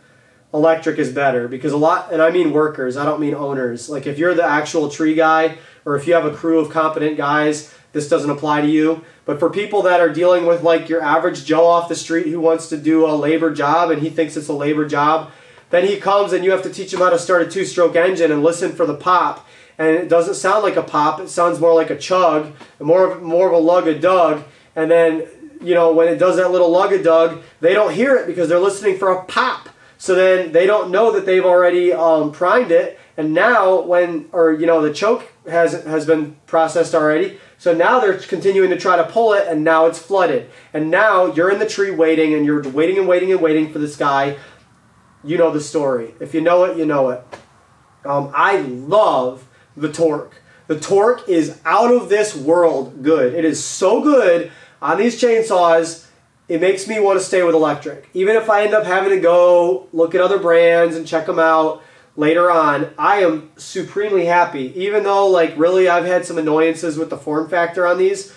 electric is better because and I mean workers, I don't mean owners. Like if you're the actual tree guy or if you have a crew of competent guys, this doesn't apply to you. But for people that are dealing with like your average Joe off the street who wants to do a labor job and he thinks it's a labor job, then he comes and you have to teach him how to start a two-stroke engine and listen for the pop. And it doesn't sound like a pop, it sounds more like a chug, more of a lug-a-dug. And then, when it does that little lug-a-dug, they don't hear it because they're listening for a pop. So then they don't know that they've already primed it. And now the choke has been processed already. So now they're continuing to try to pull it, and now it's flooded. And now you're in the tree waiting, and you're waiting and waiting and waiting for this guy. You know the story. If you know it, you know it. I love the torque. The torque is out of this world good. It is so good on these chainsaws, it makes me want to stay with electric. Even if I end up having to go look at other brands and check them out later on, I am supremely happy. Even though, like, really I've had some annoyances with the form factor on these,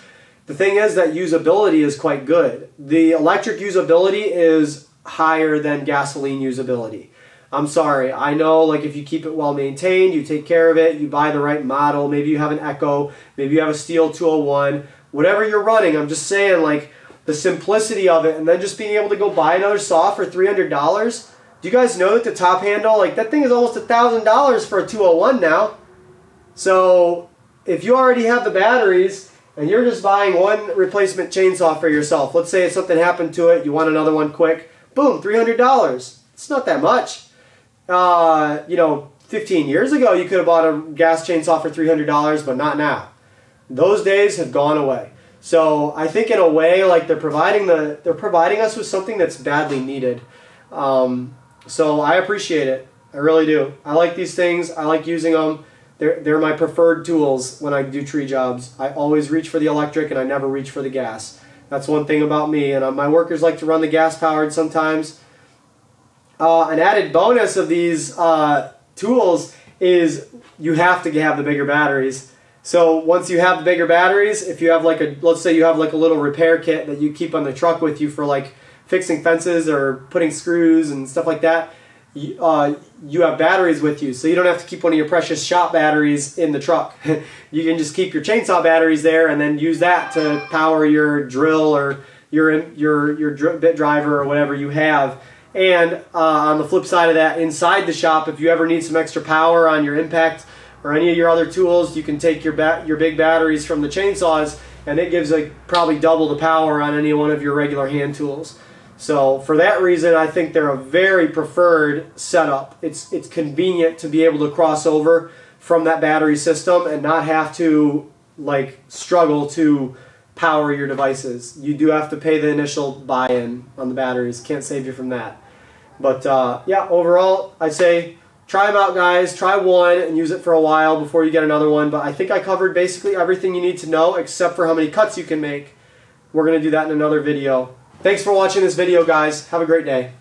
the thing is that usability is quite good. The electric usability is higher than gasoline usability. I'm sorry. I know, like, if you keep it well maintained, you take care of it, you buy the right model, maybe you have an Echo, maybe you have a Steel 201, whatever you're running, I'm just saying, like, the simplicity of it, and then just being able to go buy another saw for $300. Do you guys know that the Top Handle, like, that thing is almost $1,000 for a 201 now? So if you already have the batteries and you're just buying one replacement chainsaw for yourself, let's say if something happened to it, you want another one quick, boom, $300. It's not that much. You know, 15 years ago you could have bought a gas chainsaw for $300, but not now. Those days have gone away. So I think in a way, like, they're providing us with something that's badly needed. So I appreciate it. I really do. I like these things. I like using them. They're my preferred tools when I do tree jobs. I always reach for the electric and I never reach for the gas. That's one thing about me. And my workers like to run the gas powered sometimes. An added bonus of these tools is you have to have the bigger batteries. So once you have the bigger batteries, if you have, like, let's say you have like a little repair kit that you keep on the truck with you for, like, fixing fences or putting screws and stuff like that, you have batteries with you, so you don't have to keep one of your precious shop batteries in the truck. You can just keep your chainsaw batteries there and then use that to power your drill or your bit driver or whatever you have. And on the flip side of that, inside the shop, if you ever need some extra power on your impact or any of your other tools, you can take your big batteries from the chainsaws, and it gives, like, probably double the power on any one of your regular hand tools. So for that reason, I think they're a very preferred setup. It's convenient to be able to cross over from that battery system and not have to, like, struggle to power your devices. You do have to pay the initial buy-in on the batteries. Can't save you from that. But yeah, overall, I say try them out, guys. Try one and use it for a while before you get another one. But I think I covered basically everything you need to know except for how many cuts you can make. We're going to do that in another video. Thanks for watching this video, guys. Have a great day.